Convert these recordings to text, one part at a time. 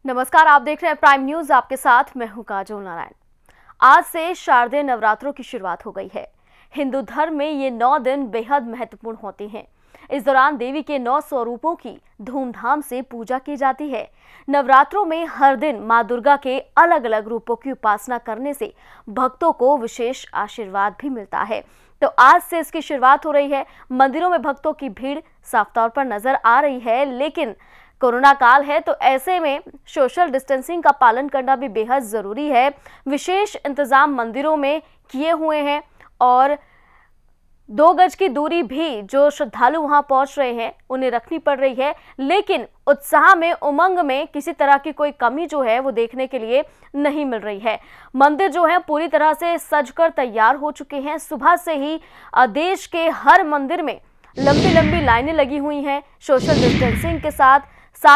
नमस्कार, आप देख रहे हैं प्राइम न्यूज। आपके साथ मैं हूं काजोल नारायण। आज से शारदीय नवरात्रों की शुरुआत हो गई है। हिंदू धर्म में ये 9 दिन बेहद महत्वपूर्ण होते हैं। इस दौरान देवी के 9 स्वरूपों की धूमधाम से पूजा की जाती है। नवरात्रों में हर दिन मां दुर्गा के अलग अलग रूपों की उपासना करने से भक्तों को विशेष आशीर्वाद भी मिलता है। तो आज से इसकी शुरुआत हो रही है। मंदिरों में भक्तों की भीड़ साफ तौर पर नजर आ रही है, लेकिन कोरोना काल है तो ऐसे में सोशल डिस्टेंसिंग का पालन करना भी बेहद जरूरी है। विशेष इंतजाम मंदिरों में किए हुए हैं और 2 गज की दूरी भी जो श्रद्धालु वहां पहुंच रहे हैं उन्हें रखनी पड़ रही है। लेकिन उत्साह में, उमंग में किसी तरह की कोई कमी जो है वो देखने के लिए नहीं मिल रही है। मंदिर जो है पूरी तरह से सजकर तैयार हो चुके हैं। सुबह से ही देश के हर मंदिर में लंबी लंबी लाइनें लगी हुई हैं सोशल डिस्टेंसिंग के साथ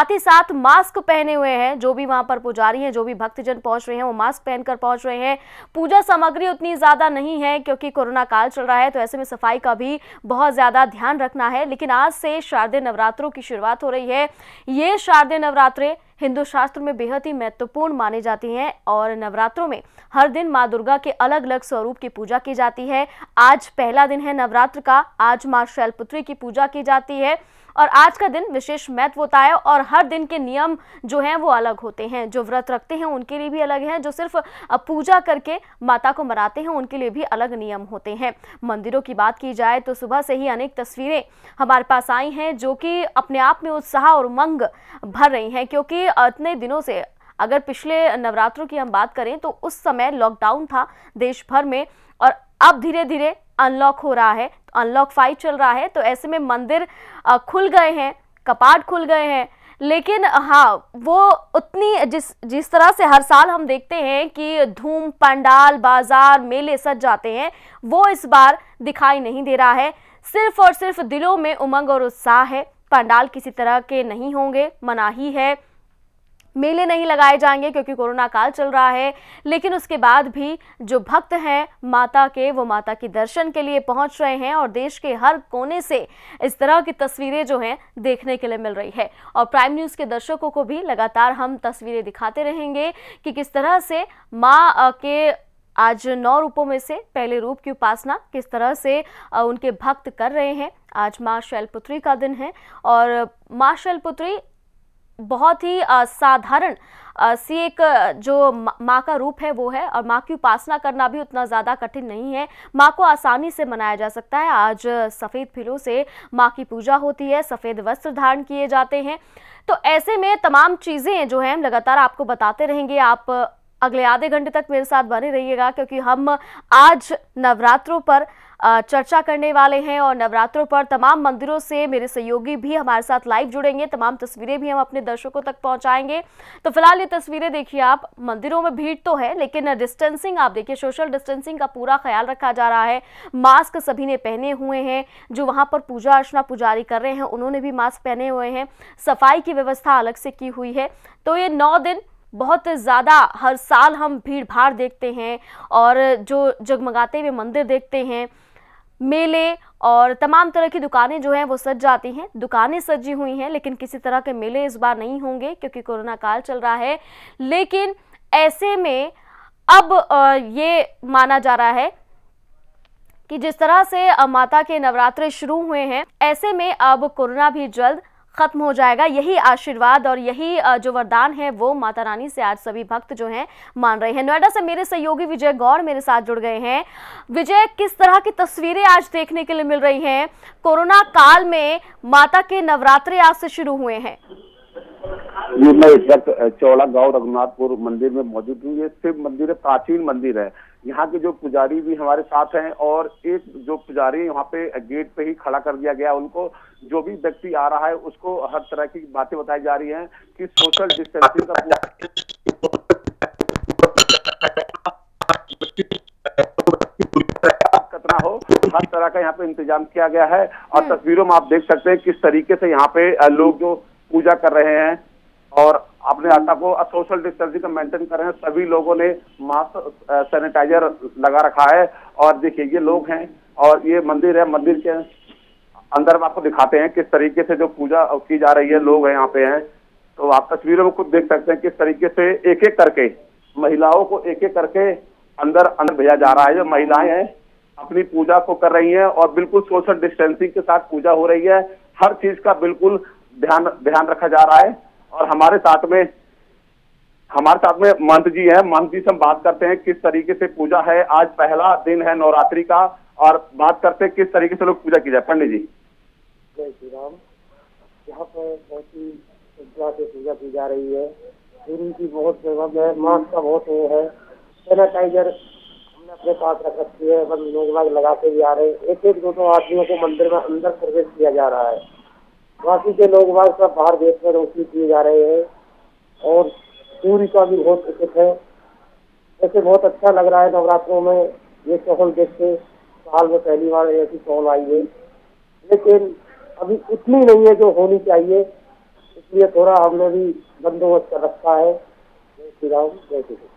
ही साथ मास्क पहने हुए हैं। जो भी वहां पर पुजारी हैं, जो भी भक्तजन पहुंच रहे हैं वो मास्क पहनकर पहुंच रहे हैं। पूजा सामग्री उतनी ज्यादा नहीं है क्योंकि कोरोना काल चल रहा है, तो ऐसे में सफाई का भी बहुत ज्यादा ध्यान रखना है। लेकिन आज से शारदीय नवरात्रों की शुरुआत हो रही है। ये शारदीय नवरात्रे हिंदू शास्त्र में बेहद ही महत्वपूर्ण मानी जाती हैं और नवरात्रों में हर दिन मां दुर्गा के अलग अलग स्वरूप की पूजा की जाती है। आज पहला दिन है नवरात्र का। आज मां शैलपुत्री की पूजा की जाती है और आज का दिन विशेष महत्व होता है। और हर दिन के नियम जो हैं वो अलग होते हैं। जो व्रत रखते हैं उनके लिए भी अलग हैं, जो सिर्फ पूजा करके माता को मनाते हैं उनके लिए भी अलग नियम होते हैं। मंदिरों की बात की जाए तो सुबह से ही अनेक तस्वीरें हमारे पास आई हैं जो कि अपने आप में उत्साह और उमंग भर रही हैं, क्योंकि इतने दिनों से, अगर पिछले नवरात्रों की हम बात करें तो उस समय लॉकडाउन था देश भर में और अब धीरे धीरे अनलॉक हो रहा है, तो अनलॉक 5 चल रहा है। तो ऐसे में मंदिर खुल गए हैं, कपाट खुल गए हैं। लेकिन हाँ, वो उतनी जिस तरह से हर साल हम देखते हैं कि धूम, पंडाल, बाजार, मेले सज जाते हैं, वो इस बार दिखाई नहीं दे रहा है। सिर्फ और सिर्फ दिलों में उमंग और उत्साह है। पंडाल किसी तरह के नहीं होंगे, मनाही है। मेले नहीं लगाए जाएंगे क्योंकि कोरोना काल चल रहा है। लेकिन उसके बाद भी जो भक्त हैं माता के, वो माता के दर्शन के लिए पहुंच रहे हैं और देश के हर कोने से इस तरह की तस्वीरें जो हैं देखने के लिए मिल रही है। और प्राइम न्यूज़ के दर्शकों को भी लगातार हम तस्वीरें दिखाते रहेंगे कि किस तरह से माँ के आज 9 रूपों में से पहले रूप की उपासना किस तरह से उनके भक्त कर रहे हैं। आज माँ शैलपुत्री का दिन है और माँ शैलपुत्री बहुत ही साधारण सी एक जो माँ का रूप है वो है, और माँ की उपासना करना भी उतना ज़्यादा कठिन नहीं है। माँ को आसानी से मनाया जा सकता है। आज सफ़ेद फूलों से माँ की पूजा होती है, सफ़ेद वस्त्र धारण किए जाते हैं। तो ऐसे में तमाम चीज़ें जो हैं हम लगातार आपको बताते रहेंगे। आप अगले आधे घंटे तक मेरे साथ बने रहिएगा क्योंकि हम आज नवरात्रों पर चर्चा करने वाले हैं और नवरात्रों पर तमाम मंदिरों से मेरे सहयोगी भी हमारे साथ लाइव जुड़ेंगे। तमाम तस्वीरें भी हम अपने दर्शकों तक पहुंचाएंगे। तो फिलहाल ये तस्वीरें देखिए आप। मंदिरों में भीड़ तो है लेकिन डिस्टेंसिंग आप देखिए, सोशल डिस्टेंसिंग का पूरा ख्याल रखा जा रहा है। मास्क सभी ने पहने हुए हैं। जो वहां पर पूजा अर्चना पुजारी कर रहे हैं उन्होंने भी मास्क पहने हुए हैं। सफाई की व्यवस्था अलग से की हुई है। तो ये 9 दिन बहुत ज़्यादा, हर साल हम भीड़ भाड़ देखते हैं और जो जगमगाते हुए मंदिर देखते हैं, मेले और तमाम तरह की दुकानें जो हैं वो सज जाती हैं। दुकानें सजी हुई हैं लेकिन किसी तरह के मेले इस बार नहीं होंगे क्योंकि कोरोना काल चल रहा है। लेकिन ऐसे में अब ये माना जा रहा है कि जिस तरह से माता के नवरात्रे शुरू हुए हैं, ऐसे में अब कोरोना भी जल्द खत्म हो जाएगा। यही आशीर्वाद और यही जो वरदान है वो माता रानी से आज सभी भक्त जो हैं मान रहे हैं। नोएडा से मेरे सहयोगी विजय गौर मेरे साथ जुड़ गए हैं। विजय, किस तरह की तस्वीरें आज देखने के लिए मिल रही हैं? कोरोना काल में माता के नवरात्रे आज से शुरू हुए हैं। ये मैं इस वक्त चौड़ा गांव रघुनाथपुर मंदिर में मौजूद हूँ। ये शिव मंदिर है, प्राचीन मंदिर है। यहाँ के जो पुजारी भी हमारे साथ हैं और एक जो पुजारी यहाँ पे गेट पे ही खड़ा कर दिया गया। उनको जो भी व्यक्ति आ रहा है उसको हर तरह की बातें बताई जा रही हैं कि सोशल डिस्टेंसिंग का कितना हो, हर तरह का यहाँ पे इंतजाम किया गया है। और तस्वीरों में आप देख सकते हैं किस तरीके से यहाँ पे लोग जो पूजा कर रहे हैं और अपने आस्था को सोशल डिस्टेंसिंग का मेंटेन कर रहे हैं। सभी लोगों ने मास्क, सैनिटाइजर लगा रखा है। और देखिए ये लोग हैं और ये मंदिर है। मंदिर के अंदर आपको दिखाते हैं किस तरीके से जो पूजा की जा रही है। लोग हैं यहाँ पे हैं तो आप तस्वीरों में खुद देख सकते हैं किस तरीके से एक एक करके महिलाओं को एक एक करके अंदर अंदर भेजा जा रहा है। जो महिलाएं हैं अपनी पूजा को कर रही हैं और बिल्कुल सोशल डिस्टेंसिंग के साथ पूजा हो रही है। हर चीज का बिल्कुल ध्यान रखा जा रहा है। और हमारे साथ में महंत जी हैं। महंत जी से हम बात करते हैं किस तरीके से पूजा है। आज पहला दिन है नवरात्रि का और बात करते हैं किस तरीके से लोग पूजा की जाए। पंडित जी। जय श्री राम। यहाँ पर बहुत ही श्रद्धा से पूजा की जा रही है। दूरी की बहुत जरूरत है, मास्क का बहुत वो है, सैनिटाइजर हमने अपने पास रख रखी है, बस लोग लगा के भी आ रहे हैं। एक एक दो आदमियों को मंदिर में अंदर प्रवेश किया जा रहा है। बाकी के लोग सब बाहर गेट में रोशनी किए जा रहे हैं और दूरी का भी बहुत उचित है। ऐसे बहुत अच्छा लग रहा है नवरात्रों में ये चहल देख के। साल में पहली बार ऐसी चहल आई है, लेकिन अभी उतनी नहीं है जो होनी चाहिए, इसलिए थोड़ा हमने भी बंदोबस्त कर रखा है। जय श्री राम, जय श्री राम।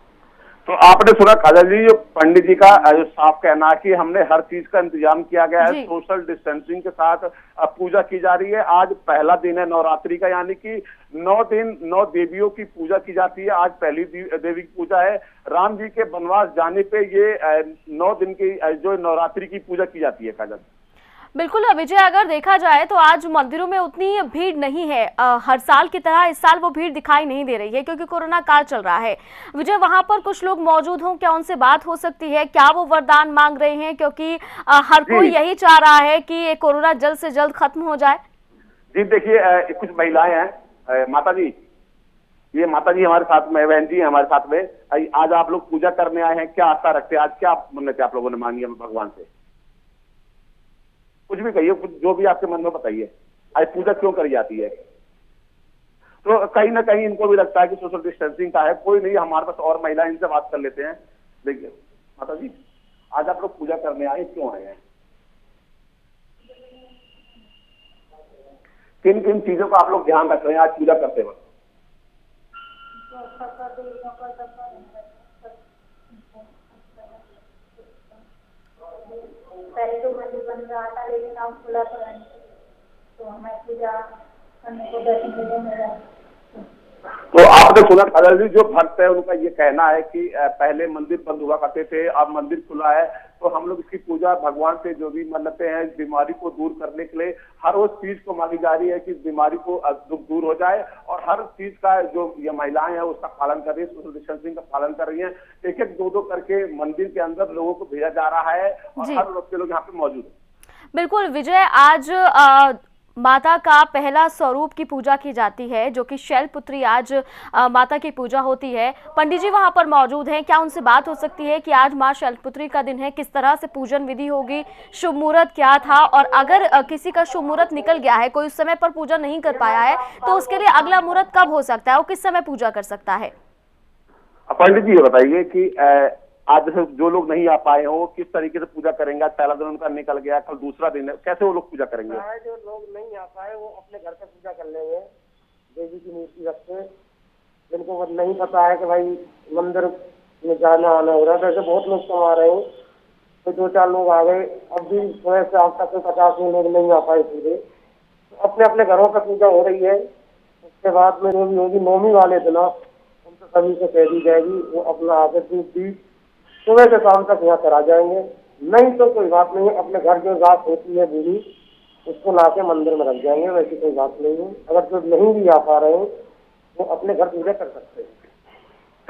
तो आपने सुना काजल जी, जो पंडित जी का जो साफ कहना है कि हमने हर चीज का इंतजाम किया गया है, सोशल डिस्टेंसिंग के साथ पूजा की जा रही है। आज पहला दिन है नवरात्रि का, यानी कि 9 दिन 9 देवियों की पूजा की जाती है। आज पहली देवी की पूजा है। राम जी के वनवास जाने पे ये 9 दिन की जो नवरात्रि की पूजा की जाती है। काजल बिल्कुल विजय, अगर देखा जाए तो आज मंदिरों में उतनी भीड़ नहीं है। हर साल की तरह इस साल वो भीड़ दिखाई नहीं दे रही है क्योंकि कोरोना काल चल रहा है। विजय, वहां पर कुछ लोग मौजूद हों, क्या उनसे बात हो सकती है? क्या वो वरदान मांग रहे हैं? क्योंकि हर कोई यही चाह रहा है कि ये कोरोना जल्द से जल्द खत्म हो जाए। जी देखिए, कुछ महिलाएं हैं। माता जी, ये माता जी हमारे साथ में, बहन जी हमारे साथ में। आज आप लोग पूजा करने आए हैं, क्या आस्था रखते हैं? आज क्या मन्नत आप लोगों ने मांगी है भगवान से? कुछ भी कहिए, कुछ जो भी आपके मन में बताइए। आज पूजा क्यों करी जाती है? तो कहीं ना कहीं इनको भी लगता है कि सोशल डिस्टेंसिंग का है। कोई नहीं, हमारे पास और महिलाएं, इनसे बात कर लेते हैं। देखिए माता जी, आज आप लोग पूजा करने आए, क्यों आए हैं? किन किन चीजों का आप लोग ध्यान रख रहे हैं आज पूजा करते वक्त? पहले तो मंदिर बंद रहा था, लेकिन अब खुला तो हमें पूजा करने को दर्शन मिले। तो आपने सुना काजल जी, जो भक्त है उनका ये कहना है कि पहले मंदिर बंद हुआ करते थे, अब मंदिर खुला है, तो हम लोग इसकी पूजा भगवान से जो भी मन्नतें हैं इस बीमारी को दूर करने के लिए हर उस चीज को मांगी जा रही है कि इस बीमारी को दुख दूर हो जाए। और हर चीज का जो ये महिलाएं हैं उसका पालन कर रही है, सोशल डिस्टेंसिंग का पालन कर रही है। एक एक दो करके मंदिर के अंदर लोगों को भेजा जा रहा है और हर वक्त के लोग यहाँ पे मौजूद है। बिल्कुल विजय, आज माता का पहला स्वरूप की पूजा की जाती है जो कि शैलपुत्री, आज माता की पूजा होती है। पंडित जी वहां पर मौजूद हैं, क्या उनसे बात हो सकती है कि आज मां शैलपुत्री का दिन है, किस तरह से पूजन विधि होगी, शुभ मुहूर्त क्या था, और अगर किसी का शुभ मुहूर्त निकल गया है, कोई उस समय पर पूजा नहीं कर पाया है, तो उसके लिए अगला मुहूर्त कब हो सकता है, वो किस समय पूजा कर सकता है? पंडित जी ये बताइए कि आज जैसे जो लोग नहीं आ पाए हो किस तरीके से पूजा करेंगे? आज पहला दिन उनका निकल गया, कल दूसरा दिन है, कैसे वो लोग पूजा करेंगे? जो लोग नहीं आ पाए वो अपने घर पे पूजा कर लेंगे, देवी की मूर्ति रख के। जिनको नहीं पता है कि भाई मंदिर में जाना आना हो रहा है, वैसे बहुत लोग कम आ रहे हैं, तो 2-4 लोग आ गए। अब भी सुबह से अब तक 50 लोग नहीं आ पाए पूरे, तो अपने अपने घरों पर पूजा हो रही है। उसके बाद में जो भी होगी नौमी वाले दिन उनको सभी से कह दी जाएगी, वो अपना आगे दूध दी सुबह से शाम तक यहाँ करा जाएंगे। नहीं तो कोई बात नहीं है, अपने घर जो रात होती है बूढ़ी उसको ला के मंदिर में रख जाएंगे, वैसी कोई बात नहीं है। अगर जो नहीं भी आ पा रहे हैं वो अपने घर पूजा कर सकते हैं।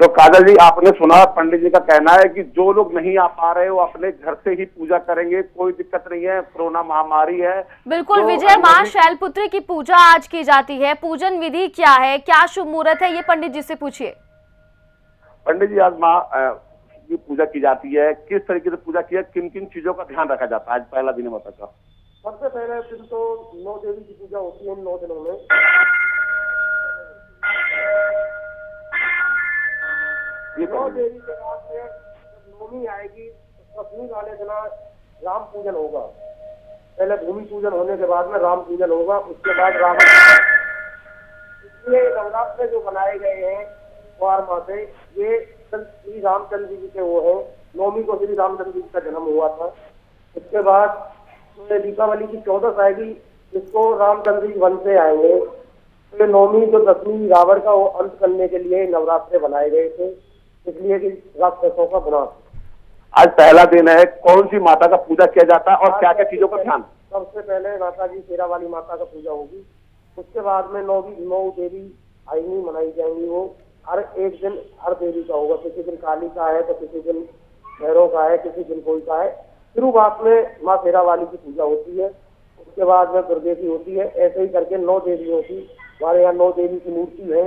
तो काजल जी आपने सुना पंडित जी का कहना है कि जो लोग नहीं आ पा रहे वो अपने घर से ही पूजा करेंगे, कोई दिक्कत नहीं है, कोरोना महामारी है। बिल्कुल विजय, मां शैलपुत्री की पूजा आज की जाती है, पूजन विधि क्या है, क्या शुभ मुहूर्त है, ये पंडित जी से पूछिए। पंडित जी, आज माँ की पूजा की जाती है, किस तरीके से पूजा की है, किन किन चीजों का ध्यान रखा जाता है? आज पहला दिन माता का सबसे पहले दिन तो 9 देवी की पूजा होती है। 9 दिनों में ये 9 देवी के बाद में जब नौमी आएगी तो 10वीं वाले दिन राम पूजन होगा। पहले भूमि पूजन होने के बाद में राम पूजन होगा, उसके बाद रावण। इसलिए नवरात्र जो बनाए गए हैं कुंवार माते, ये श्री रामचंद्र जी के वो है। नौमी को श्री रामचंद्र जी का जन्म हुआ था। उसके बाद दीपावली की 14 आएगी, जिसको रामचंद्र जी वन से आएंगे, तो 9वीं तो 10वीं रावण का वो अंत करने के लिए नवरात्रे बनाए गए थे, इसलिए कि राक्षसों का विनाश। आज पहला दिन है, कौन सी माता का पूजा किया जाता है और क्या क्या चीजों का ध्यान? सबसे पहले माता जी शेरा वाली माता का पूजा होगी, उसके बाद में 9 देवी आईनी मनाई जाएंगी। वो हर एक दिन हर देवी का होगा, किसी दिन काली का है तो किसी दिन भैरव का है, किसी दिन कोई का है। शुरुआत में माँ शेरा वाली की पूजा होती है, उसके बाद में दुर्गे की होती है। ऐसे ही करके 9 देवियों की, हमारे यहाँ 9 देवी की मूर्ति है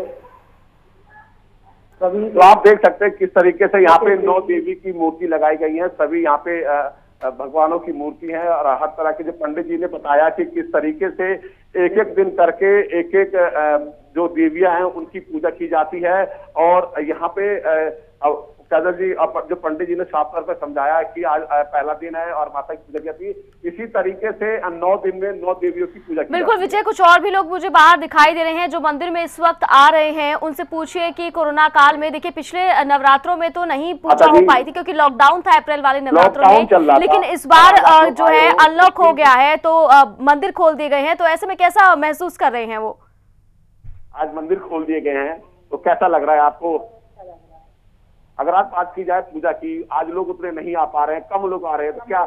सभी। तो आप देख सकते हैं किस तरीके से यहाँ पे 9 देवी की मूर्ति लगाई गई है। सभी यहाँ पे भगवानों की मूर्ति है और हर तरह के, जो पंडित जी ने बताया कि किस तरीके से एक एक दिन करके एक एक जो देवियां हैं उनकी पूजा की जाती है। और यहाँ पे काजल जी, जो पंडित जी ने साफ तौर पर समझाया कि आज पहला दिन है और माता की पूजा की जाती है। इसी तरीके से 9 दिन में 9 देवियों की पूजा की बिल्कुल विजय, कुछ और भी लोग मुझे बाहर दिखाई दे रहे हैं जो मंदिर में इस वक्त आ रहे हैं। उनसे पूछिए कि कोरोना काल में, देखिए पिछले नवरात्रों में तो नहीं पूजा हो पाई थी क्योंकि लॉकडाउन था अप्रैल वाले नवरात्रों में, लेकिन इस बार जो है अनलॉक हो गया है तो मंदिर खोल दिए गए हैं। तो ऐसे में कैसा महसूस कर रहे हैं वो? आज मंदिर खोल दिए गए हैं तो कैसा लग रहा है आपको? अगर आज बात की जाए पूजा की, आज लोग उतने नहीं आ पा रहे हैं, कम लोग आ रहे हैं, तो क्या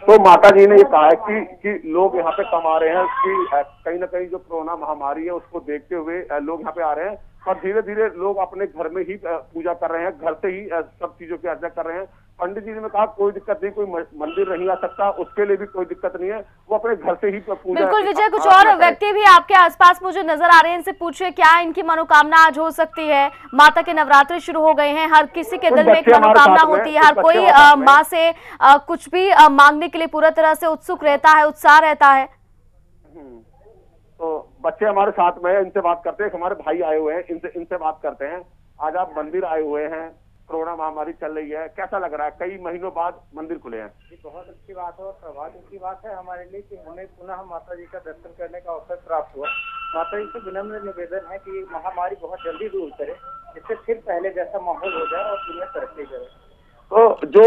तो माता जी ने ये कहा है कि लोग यहाँ पे कम आ रहे हैं कि कहीं ना कहीं जो कोरोना महामारी है उसको देखते हुए लोग यहाँ पे आ रहे हैं। और धीरे धीरे लोग अपने घर में ही पूजा कर रहे हैं, घर से ही सब चीजों की अर्चना कर रहे हैं। पंडित जी ने कहा कोई दिक्कत नहीं, कोई मंदिर नहीं आ सकता उसके लिए भी कोई दिक्कत नहीं है, वो अपने घर से ही पूजा। बिल्कुल विजय, कुछ और व्यक्ति भी आपके आसपास मुझे नजर आ रहे हैं, इनसे पूछिए क्या इनकी मनोकामना आज हो सकती है। माता के नवरात्रि शुरू हो गए हैं, हर किसी के दिल में एक मनोकामना होती है, हर कोई माँ से कुछ भी मांगने के लिए पूरा तरह से उत्सुक रहता है, उत्साह रहता है। तो बच्चे हमारे साथ में हैं, इनसे बात करते हैं। हमारे भाई आए हुए हैं, इनसे बात करते हैं। आज आप मंदिर आए हुए हैं, कोरोना महामारी चल रही है, कैसा लग रहा है? कई महीनों बाद मंदिर खुले हैं। जी बहुत अच्छी बात है और सौभाग्य की बात है हमारे लिए कि हमें पुनः माता जी का दर्शन करने का अवसर प्राप्त हुआ। माता जी से विनम्र निवेदन है कि ये महामारी बहुत जल्दी दूर करे, इससे फिर पहले जैसा माहौल हो जाए और दुनिया तरक्की करे। तो जो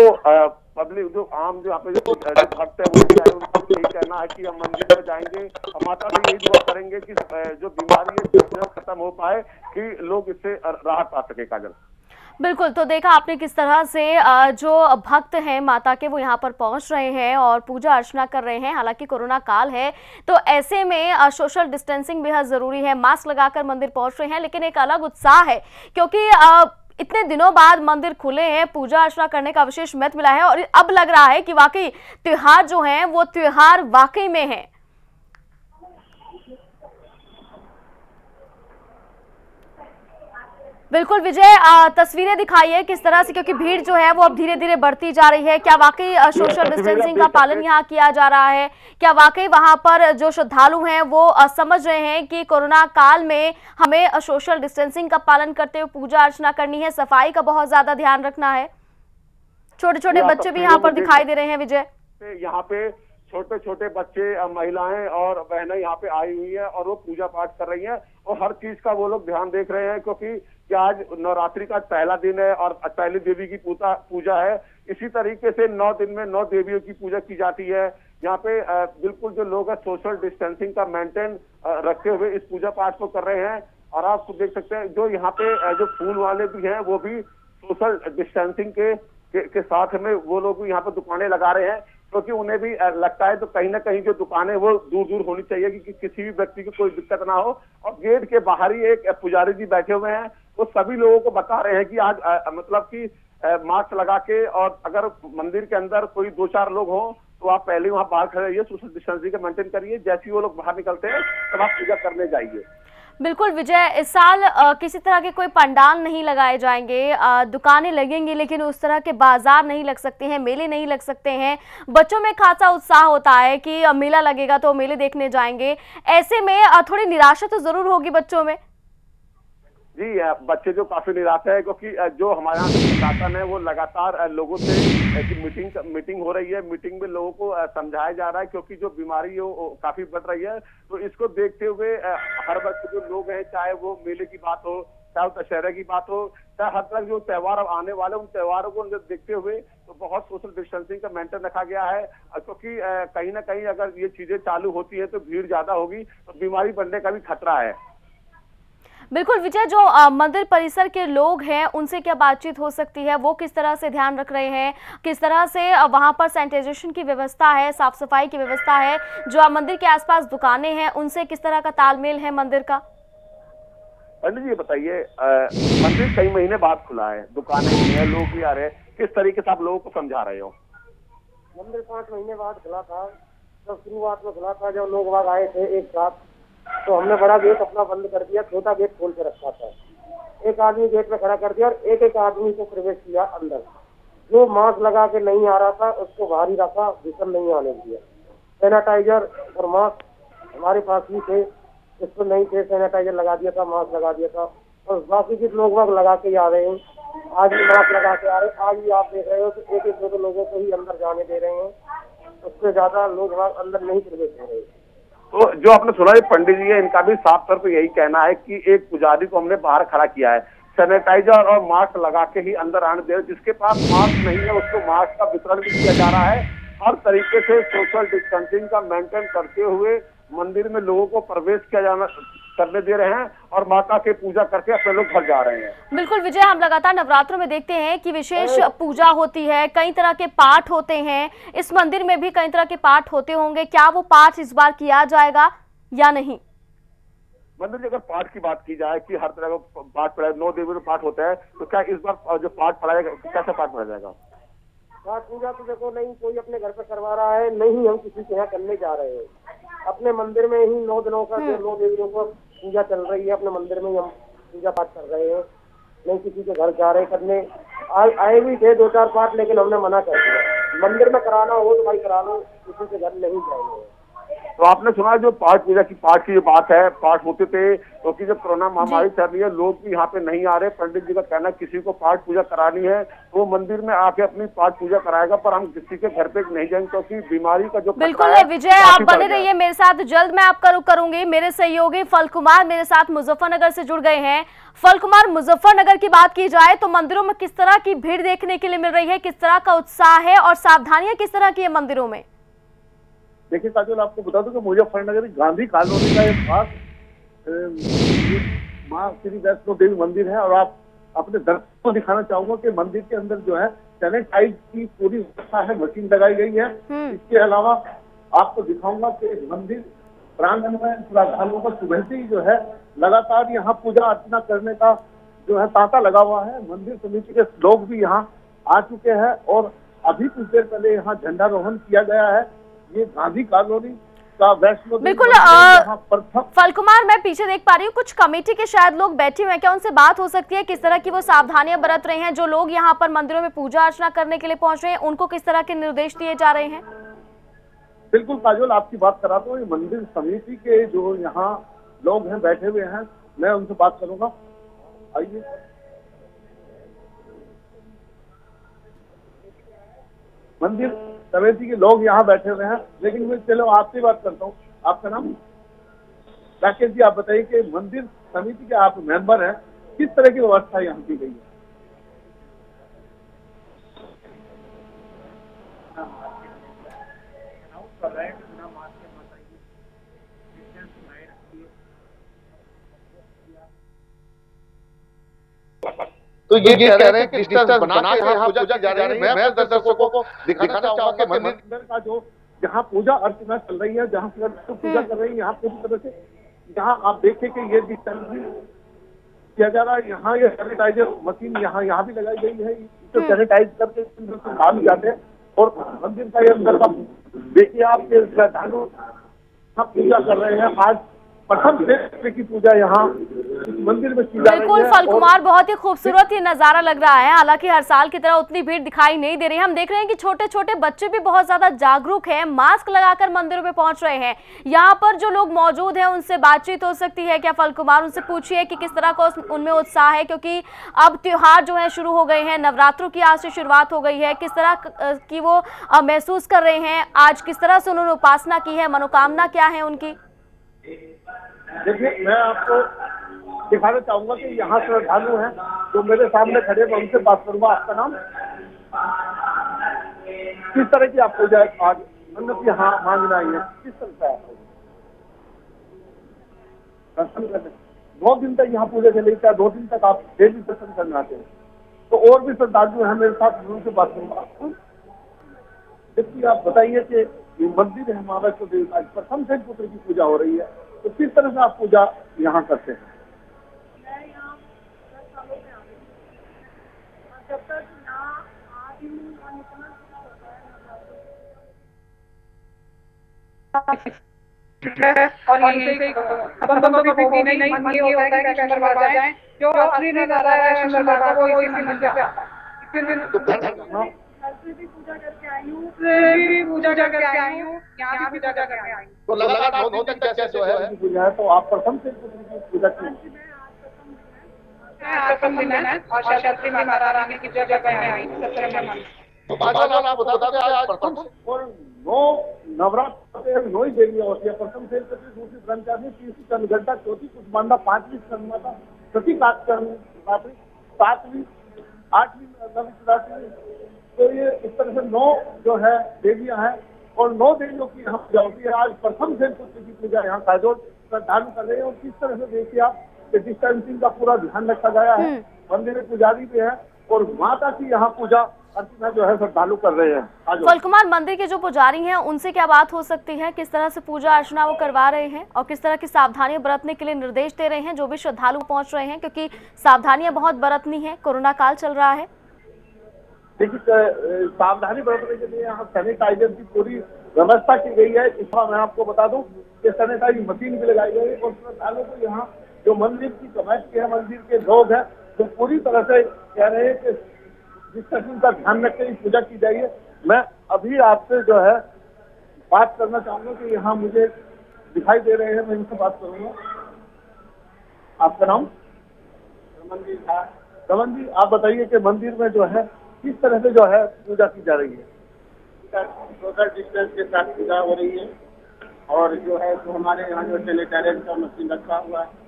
पब्लिक, जो आम जो यहाँ पे जो भक्त है वो उनको यही कहना है कि हम मंदिर में जाएंगे और माता से यही दुआ करेंगे कि जो बीमारी है खत्म हो पाए, कि लोग इससे राहत पा सके। काजल बिल्कुल, तो देखा आपने किस तरह से जो भक्त हैं माता के वो यहाँ पर पहुँच रहे हैं और पूजा अर्चना कर रहे हैं। हालांकि कोरोना काल है तो ऐसे में सोशल डिस्टेंसिंग बेहद ज़रूरी है, मास्क लगाकर मंदिर पहुँच रहे हैं, लेकिन एक अलग उत्साह है क्योंकि इतने दिनों बाद मंदिर खुले हैं, पूजा अर्चना करने का विशेष महत्व मिला है और अब लग रहा है कि वाकई त्योहार जो है वो त्योहार वाकई में है। बिल्कुल विजय, तस्वीरें दिखाइए किस तरह से, क्योंकि भीड़ जो है वो अब धीरे धीरे बढ़ती जा रही है। क्या वाकई सोशल डिस्टेंसिंग का पालन यहाँ किया जा रहा है? क्या वाकई वहां पर जो श्रद्धालु हैं वो समझ रहे हैं कि कोरोना काल में हमें सोशल डिस्टेंसिंग का पालन करते हुए पूजा अर्चना करनी है, सफाई का बहुत ज्यादा ध्यान रखना है? छोटे छोटे बच्चे भी यहाँ पर दिखाई दे रहे हैं विजय। यहाँ पे छोटे छोटे बच्चे, महिलाएं और बहनें यहाँ पे आई हुई है और वो पूजा पाठ कर रही हैं और हर चीज का वो लोग ध्यान देख रहे हैं, क्योंकि आज नवरात्रि का पहला दिन है और पहली देवी की पूजा है। इसी तरीके से 9 दिन में 9 देवियों की पूजा की जाती है। यहाँ पे बिल्कुल जो लोग हैं सोशल डिस्टेंसिंग का मेंटेन रखते हुए इस पूजा पाठ को कर रहे हैं। और आप देख सकते हैं जो यहाँ पे जो फूल वाले भी हैं वो भी सोशल डिस्टेंसिंग के साथ में वो लोग भी यहाँ पे दुकानें लगा रहे हैं, क्योंकि उन्हें भी लगता है तो कहीं ना कहीं जो दुकानें वो दूर दूर होनी चाहिए कि किसी भी व्यक्ति को कोई दिक्कत ना हो। और गेट के बाहर ही एक पुजारी जी बैठे हुए हैं, वो सभी लोगों को बता रहे हैं कि आज मतलब कि मास्क लगा के, और अगर मंदिर के अंदर कोई 2-4 लोग हों तो आप पहले वहां बाहर खड़े रहिए, सोशल डिस्टेंसिंग का मेंटेन करिए। जैसे ही वो लोग बाहर निकलते हैं तब आप पूजा करने जाइए। बिल्कुल विजय, इस साल किसी तरह के कोई पंडाल नहीं लगाए जाएंगे, दुकानें लगेंगी लेकिन उस तरह के बाजार नहीं लग सकते हैं, मेले नहीं लग सकते हैं। बच्चों में खासा उत्साह होता है कि मेला लगेगा तो मेले देखने जाएंगे, ऐसे में थोड़ी निराशा तो जरूर होगी बच्चों में। जी, बच्चे जो काफी निराश है, क्योंकि जो हमारे यहाँ प्रशासन है वो लगातार लोगों से मीटिंग हो रही है। मीटिंग में लोगों को समझाया जा रहा है, क्योंकि जो बीमारी है वो काफी बढ़ रही है। तो इसको देखते हुए हर वक्त जो लोग हैं, चाहे वो मेले की बात हो, चाहे दशहरे की बात हो, चाहे हर तरह जो त्योहार आने वाले उन त्योहारों को देखते हुए तो बहुत सोशल डिस्टेंसिंग का मेंटेन रखा गया है, क्योंकि कहीं ना कहीं अगर ये चीजें चालू होती है तो भीड़ ज्यादा होगी, तो बीमारी बढ़ने का भी खतरा है। बिल्कुल विजय, जो मंदिर परिसर के लोग हैं उनसे क्या बातचीत हो सकती है, वो किस तरह से ध्यान रख रहे हैं, किस तरह से वहां पर सैनिटाइजेशन की व्यवस्था है, साफ सफाई की व्यवस्था है, जो मंदिर के आसपास दुकानें हैं उनसे किस तरह का तालमेल है मंदिर का? पंडित जी बताइए, मंदिर कई महीने बाद खुला है, दुकानें भी हैं, लोग भी आ रहे हैं, किस तरीके से आप लोगों को समझा रहे हो? मंदिर 5 महीने बाद खुला था, जब शुरुआत में खुला था, जब लोग वहां आए थे एक साथ, तो हमने बड़ा गेट अपना बंद कर दिया, छोटा गेट खोल के रखा था। एक आदमी गेट में खड़ा कर दिया और एक एक आदमी को प्रवेश किया अंदर। जो मास्क लगा के नहीं आ रहा था उसको बाहर ही रखा, भीतर नहीं आने दिया। सैनिटाइजर और मास्क हमारे पास ही थे, जिसको नहीं थे सैनिटाइजर लगा दिया था, मास्क लगा दिया था, और बाकी के लोग वक्त लगा के आ रहे हैं। आज भी मास्क लगा के आ रहे हैं। आज भी आप देख रहे हो तो एक एक दो लोगों को ही अंदर जाने दे रहे हैं, उससे ज्यादा लोग वहां अंदर नहीं प्रवेश हो रहे। तो जो आपने सुना, ये पंडित जी है, इनका भी साफ तौर पर यही कहना है कि एक पुजारी को हमने बाहर खड़ा किया है, सैनिटाइजर और मास्क लगा के ही अंदर आने दे रहे, जिसके पास मास्क नहीं है उसको मास्क का वितरण भी किया जा रहा है। हर तरीके से सोशल डिस्टेंसिंग का मेंटेन करते हुए मंदिर में लोगों को प्रवेश करने दे रहे हैं और माता की पूजा करके अपने लोग घर जा रहे हैं। बिल्कुल विजय, हम लगातार नवरात्रों में देखते हैं कि विशेष पूजा होती है, कई तरह के पाठ होते हैं, इस मंदिर में भी कई तरह के पाठ होते होंगे, क्या वो पाठ इस बार किया जाएगा या नहीं? मंदिर में अगर पाठ की बात की जाए कि हर तरह का पाठ पढ़ाया, 9 देवी में पाठ होता है, तो क्या इस बार जो पाठ पढ़ाया कैसा पाठ पढ़ाया जाएगा? पाठ पूजा तो देखो नहीं कोई अपने घर पे करवा रहा है, नहीं हम किसी के यहाँ करने जा रहे हैं। अपने मंदिर में ही 9 दिनों का 9 देवियों को पूजा चल रही है, अपने मंदिर में ही हम पूजा पाठ कर रहे हैं, नहीं किसी के घर जा रहे करने। आए भी थे 2-4 पाठ, लेकिन हमने मना कर दिया। मंदिर में कराना हो तो भाई करा लो, किसी के घर नहीं जाएंगे। तो आपने सुना जो पाठ पूजा की पाठ की जो बात है, पाठ होते थे क्योंकि जब कोरोना महामारी चल रही है, लोग भी यहाँ पे नहीं आ रहे। पंडित जी का कहना है किसी को पाठ पूजा करानी है तो वो मंदिर में आके अपनी पाठ पूजा कराएगा, पर हम किसी के घर पे नहीं जाएंगे क्योंकि बीमारी का जो बिल्कुल विजय, आप बने रहिए मेरे साथ, जल्द मैं आपका रुख करूंगी। मेरे सहयोगी फल कुमार मेरे साथ मुजफ्फरनगर से जुड़ गए हैं। फल कुमार, मुजफ्फरनगर की बात की जाए तो मंदिरों में किस तरह की भीड़ देखने के लिए मिल रही है, किस तरह का उत्साह है और सावधानियां किस तरह की है मंदिरों में? देखिए काजोल, आपको बता दूं कि मुजफ्फरनगर गांधी कॉलोनी का एक खास माँ श्री वैष्णो देवी मंदिर है, और आप अपने दर्शकों को दिखाना चाहूंगा कि मंदिर के अंदर जो है सैनिटाइज की पूरी व्यवस्था है, मशीन लगाई गई है। इसके अलावा आपको दिखाऊंगा कि मंदिर प्रांगण में श्रद्धालुओं का सुबह से ही जो है लगातार यहाँ पूजा अर्चना करने का जो है तांता लगा हुआ है। मंदिर समिति के लोग भी यहाँ आ चुके हैं और अभी कुछ देर पहले यहाँ झंडारोहण किया गया है। ये गांधी कॉलोनी का वैष्णो बिल्कुल फल कुमार, मैं पीछे देख पा रही हूँ कुछ कमेटी के शायद लोग बैठे हुए हैं, क्या उनसे बात हो सकती है? किस तरह की वो सावधानियां बरत रहे हैं? जो लोग यहाँ पर मंदिरों में पूजा अर्चना करने के लिए पहुंच रहे हैं उनको किस तरह के निर्देश दिए जा रहे हैं? बिल्कुल काजोल, आपकी बात कराता हूँ। मंदिर समिति के जो यहाँ लोग हैं बैठे हुए हैं, मैं उनसे बात करूंगा। आइए। मंदिर समिति के लोग यहाँ बैठे हुए हैं, लेकिन मैं चलो आपसे बात करता हूँ। आपका नाम? राकेश जी, आप बताइए कि मंदिर समिति के आप मेंबर हैं, किस तरह की व्यवस्था यहाँ की गई है? तो ये कह रहे हैं कि डिस्टेंस बना के यहाँ पूजा जा रही है। मैं दर्शकों को दिखाना चाहूंगा कि मंदिर का जो जहाँ पूजा अर्चना चल रही है, जहाँ पूजा कर रही है, यहाँ पूरी तरह से यहाँ आप देखें कि ये डिस्टेंस किया जा रहा है। यहाँ ये सैनिटाइजर मशीन यहाँ भी लगाई गई है, इसको सैनिटाइज करके बाहर जाते हैं। और मंदिर का ये अंदर का देखिए आप, श्रद्धालु पूजा कर रहे हैं। आज प्रथम क्षेत्र की पूजा यहाँ मंदिर में की जा रही है। बिल्कुल फल कुमार, बहुत ही खूबसूरत ये नजारा लग रहा है। हालांकि हर साल की तरह उतनी भीड़ दिखाई नहीं दे रही है। हम देख रहे हैं कि छोटे छोटे बच्चे भी बहुत ज्यादा जागरूक हैं, मास्क लगाकर मंदिरों में पहुंच रहे हैं। यहाँ पर जो लोग मौजूद हैं उनसे बातचीत हो सकती है क्या फल कुमार? उनसे पूछिए कि किस तरह का उनमें उत्साह है, क्योंकि अब त्योहार जो है शुरू हो गए हैं, नवरात्रों की आज से शुरुआत हो गई है। किस तरह की वो महसूस कर रहे हैं, आज किस तरह से उन्होंने उपासना की है, मनोकामना क्या है उनकी? देखिए, मैं आपको दिखाना चाहूंगा कि यहाँ श्रद्धालु हैं जो मेरे सामने खड़े हैं, उनसे बात करूंगा। आपका नाम? किस तरह की आप पूजा आज मन्नत की मांगना है, किस तरह से आप दर्शन करने 2 दिन तक यहाँ पूजा चलेगी, क्या 2 दिन तक आप डेली दर्शन करने आते हैं? तो और भी श्रद्धालु हैं मेरे साथ, उनसे बात करूंगा। जबकि आप बताइए कि ये मंदिर है महावैष्णो देवी का, प्रथम से पुत्र की पूजा हो रही है, तो किस तरह से आप पूजा यहाँ करते हैं? मैं यहाँ 10 सालों से आ रही हूँ, और जब तक यहाँ आती हूँ और इतना अच्छा होता है और यहीं से बंदों की भूमि नहीं मन ये होता है कि शंकर बाबा जाएं, जो असली नजारा है शंकर बाबा को इसी मंदिर से आता है। घर से भी पूजा करके आई हूँ, पूजा करके आई हूँ, यहाँ भी पूजा करके आई हूँ। तो लगातार 2 दिन तक जो है पूजा है, तो आप प्रथम से पुत्र की पूजा की? प्रथम दिन है और शास्त्री माता रानी की पूजा करके आई हूँ 17 में। तो आप बता दें आज प्रथम से और 9 नवरात्र 9 ही देवियां होती है। प्रथम से दूसरी ब्रह्मचारी, तीसरी चंद्रघंटा, चौथी कुष्मांडा, 5वीं स्कंदमाता, छठी कात्यायनी, 7वीं 8वीं नवरात्रि। तो ये इस तरह से 9 जो है देवियां हैं और 9 देवियों की यहाँ पूजा होती है। आज प्रथम से पुत्र की पूजा यहाँ काजोल श्रद्धालु कर रहे हैं। और किस तरह से देखिए आप डिस्टेंसिंग का पूरा ध्यान रखा गया है। मंदिर में पुजारी भी है और माता की यहाँ पूजा अर्चना जो है श्रद्धालु कर रहे हैं। फलकुमार, मंदिर के जो पुजारी हैं उनसे क्या बात हो सकती है, किस तरह से पूजा अर्चना वो करवा रहे हैं और किस तरह की सावधानियां बरतने के लिए निर्देश दे रहे हैं जो भी श्रद्धालु पहुंच रहे हैं, क्योंकि सावधानियां बहुत बरतनी है, कोरोना काल चल रहा है। देखिए सावधानी बरतने के लिए यहाँ सैनिटाइजर की पूरी व्यवस्था की गई है। इसमें मैं आपको बता दूं कि सैनिटाइजिंग मशीन भी लगाई गई है और श्रद्धालुओं को यहाँ जो मंदिर की कमेटी है, मंदिर के लोग हैं, तो पूरी तरह से कह रहे हैं कि डिस्टेंसिंग का ध्यान रख के पूजा की जाइए। मैं अभी आपसे जो है बात करना चाहूंगा कि यहाँ मुझे दिखाई दे रहे हैं, मैं इनसे बात करूंगा। आपका नाम? रमन जी। रमन जी, आप बताइए कि मंदिर में जो है किस तरह से जो है पूजा की जा रही है? सोशल डिस्टेंस के साथ पूजा हो रही है और जो है तो हमारे यहाँ जो सैनिटाइजर का मशीन रखा हुआ है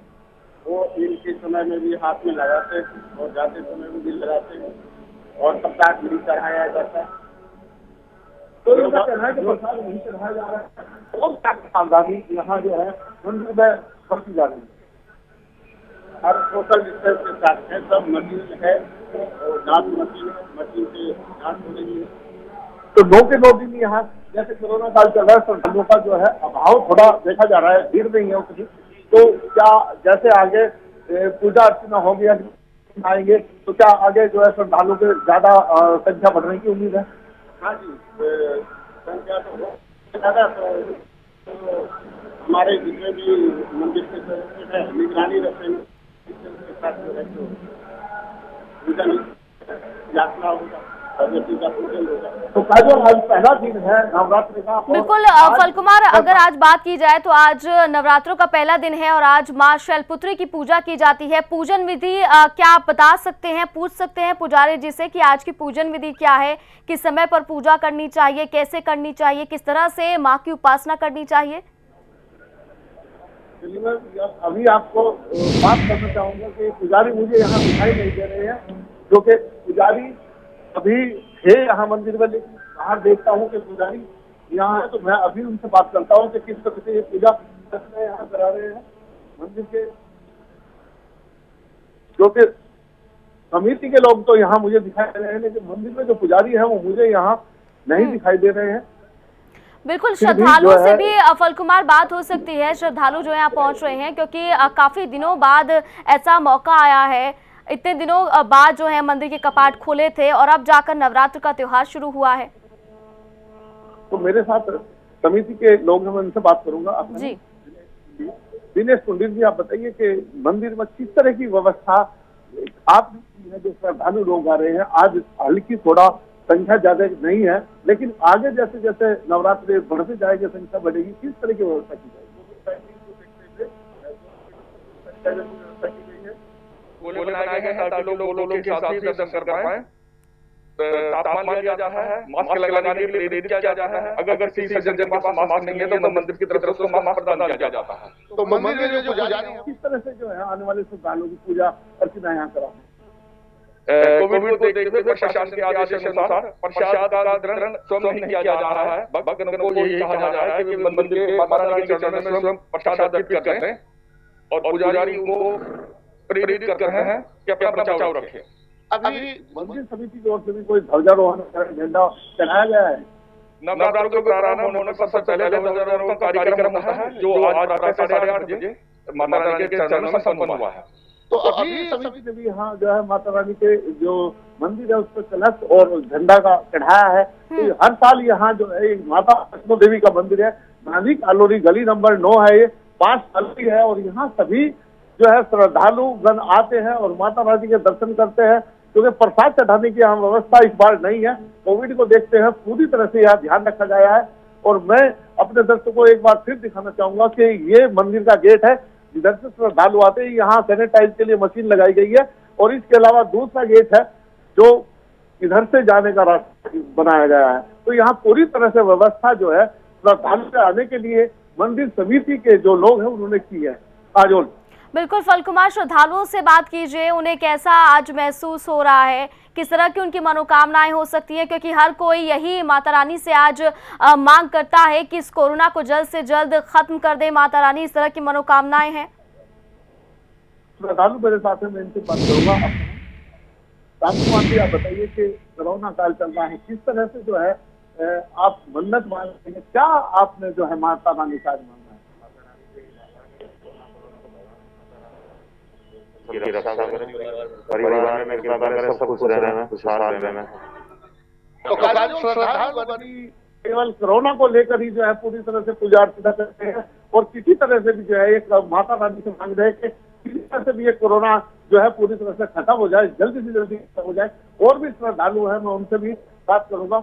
वो इनके समय में भी हाथ में लगाते हैं और जाते समय में भी लगाते हैं और सप्ताह भी चढ़ाया जाता है। तो ये कहना है कि प्रसाद नहीं चढ़ाया जा रहा है और सावधानी यहाँ जो है मंदिर में बरती जा रही है। हर सोशल डिस्टेंस के साथ है, सब मशीन है और जांच मशीन से जांच हो रही है। तो 2 के 2 दिन यहाँ जैसे कोरोना काल चल रहा है, श्रद्धालुओं का जो है अभाव थोड़ा देखा जा रहा है, भीड़ नहीं है उतनी। तो क्या जैसे आगे पूजा अर्चना होगी, आएंगे तो क्या आगे जो है श्रद्धालुओं के ज्यादा संख्या बढ़ने की उम्मीद है? हाँ जी, संख्या तो ज़्यादा। तो हमारे जितने भी मंदिर के सदस्य हैं निगरानी रखते हैं के साथ जो है तो पूजन यात्रा होगा, भगवती का पूजन होगा। तो काजोल आज पहला दिन है नवरात्र का। बिल्कुल फलकुमार, अगर आज बात की जाए तो आज नवरात्रों का पहला दिन है और आज मां शैलपुत्री की पूजा की जाती है। पूजन विधि क्या आप बता सकते हैं, पूछ सकते हैं पुजारी जी से कि आज की पूजन विधि क्या है, किस समय पर पूजा करनी चाहिए, कैसे करनी चाहिए, किस तरह से माँ की उपासना करनी चाहिए? अभी आपको बात करना चाहूंगा कि पुजारी मुझे यहाँ दिखाई नहीं दे रहे हैं, जो कि पुजारी अभी थे यहाँ मंदिर में, लेकिन बाहर देखता हूँ कि पुजारी यहाँ है। तो मैं अभी उनसे बात करता हूँ कि किस तरह से ये पूजा यहाँ करा रहे हैं मंदिर के, जो कि समिति के लोग तो यहाँ मुझे दिखाई दे रहे हैं, लेकिन मंदिर में जो पुजारी है वो मुझे यहाँ नहीं दिखाई दे रहे हैं। बिल्कुल, श्रद्धालुओं से भी फलकुमार बात हो सकती है, श्रद्धालु जो यहाँ पहुंच रहे हैं, क्योंकि काफी दिनों बाद ऐसा मौका आया है। इतने दिनों बाद जो है मंदिर के कपाट खोले थे और अब जाकर नवरात्र का त्योहार शुरू हुआ है। तो मेरे साथ समिति के लोग हैं, मैं उनसे बात करूंगा। जी दिनेश पंडित जी, आप बताइए कि मंदिर में किस तरह की व्यवस्था आप जो श्रद्धालु लोग आ रहे हैं, आज हल्की थोड़ा संख्या ज्यादा नहीं है, लेकिन आगे जैसे जैसे नवरात्रि बढ़ते जाएगी संख्या बढ़ेगी, किस तरह की व्यवस्था की जाएगी? बनाया गया है ताकि लोग के साथ ही दर्शन कर पाएं। तापमान लिया जाता है, मास्क लगाने के लिए प्रेरित किया जाता है। अगर किसी सज्जन के पास मास्क नहीं है तो मंदिर की तरफ से मास्क प्रदान किया जाता है। तो मंदिर में जो पुजारी किस तरह से जो है आने वाले श्रद्धालुओं की पूजा अर्चना यहाँ करा? कोविड को देखते हुए प्रशासन के आदेशानुसार प्रसाद का ग्रहण स्वयं नहीं किया जा रहा है। भक्तगण को यही कहा जा रहा है कि मंदिर के माता रानी के चरणों में स्वयं प्रसाद अर्पित करें और पुजारी को प्रेरित कर रहे हैं कि अपना बचाव रखें। अभी मंदिर समिति की ओर से भी कोई ध्वजारोहण झंडा चढ़ाया गया है। नवरात्रों के प्रारंभ होने पर सबसे पहले ध्वजारोहण का कार्यक्रम होता है जो आज प्रातः 8:30 बजे माता रानी के चरणों में संपन्न हुआ है। तो अभी समिति ने भी यहाँ जो है माता रानी के जो मंदिर है उस पर कलश और झंडा का चढ़ाया है। तो हर साल यहाँ जो है माता वैष्णो देवी का मंदिर है, गांधी कॉलोनी गली नंबर 9 है, ये 5 साल की है और यहाँ सभी जो है श्रद्धालु गण आते हैं और माता रानी के दर्शन करते हैं। क्योंकि प्रसाद चढ़ाने की यहाँ व्यवस्था इस बार नहीं है, कोविड को देखते हैं पूरी तरह से यहाँ ध्यान रखा गया है। और मैं अपने दर्शकों को एक बार फिर दिखाना चाहूंगा कि ये मंदिर का गेट है, जिधर से श्रद्धालु आते हैं। यहाँ सैनिटाइज के लिए मशीन लगाई गई है और इसके अलावा दूसरा गेट है जो इधर से जाने का रास्ता बनाया गया है। तो यहाँ पूरी तरह से व्यवस्था जो है श्रद्धालु से आने के लिए मंदिर समिति के जो लोग हैं उन्होंने की है। आजोल बिल्कुल फल कुमार, श्रद्धालुओं से बात कीजिए, उन्हें कैसा आज महसूस हो रहा है, किस तरह की उनकी मनोकामनाएं हो सकती है, क्योंकि हर कोई यही माता रानी से आज मांग करता है कि इस कोरोना को जल्द से जल्द खत्म कर दे माता रानी, इस तरह की मनोकामनाएं हैं। श्रद्धालु मेरे साथ है, मैं इनसे बात करूंगा। रामकुमार जी, आप बताइए कि कोरोना काल चल रहा है, किस तरह से जो है आप मन्नत मांग रहे हैं, क्या आपने जो है माता रानी से आज मांगा है? परिवार में सब कुछ रहना, खुशहाल रहना। तो केवल कोरोना को लेकर ही जो है पूरी तरह से पूजा अर्चना करते हैं और किसी तरह से भी जो है एक माता रानी से मांग रहे हैं कि किसी तरह से भी ये कोरोना जो है पूरी तरह से खत्म हो जाए, जल्दी से जल्दी खत्म हो जाए। और भी श्रद्धालु है, मैं उनसे भी बात करूंगा।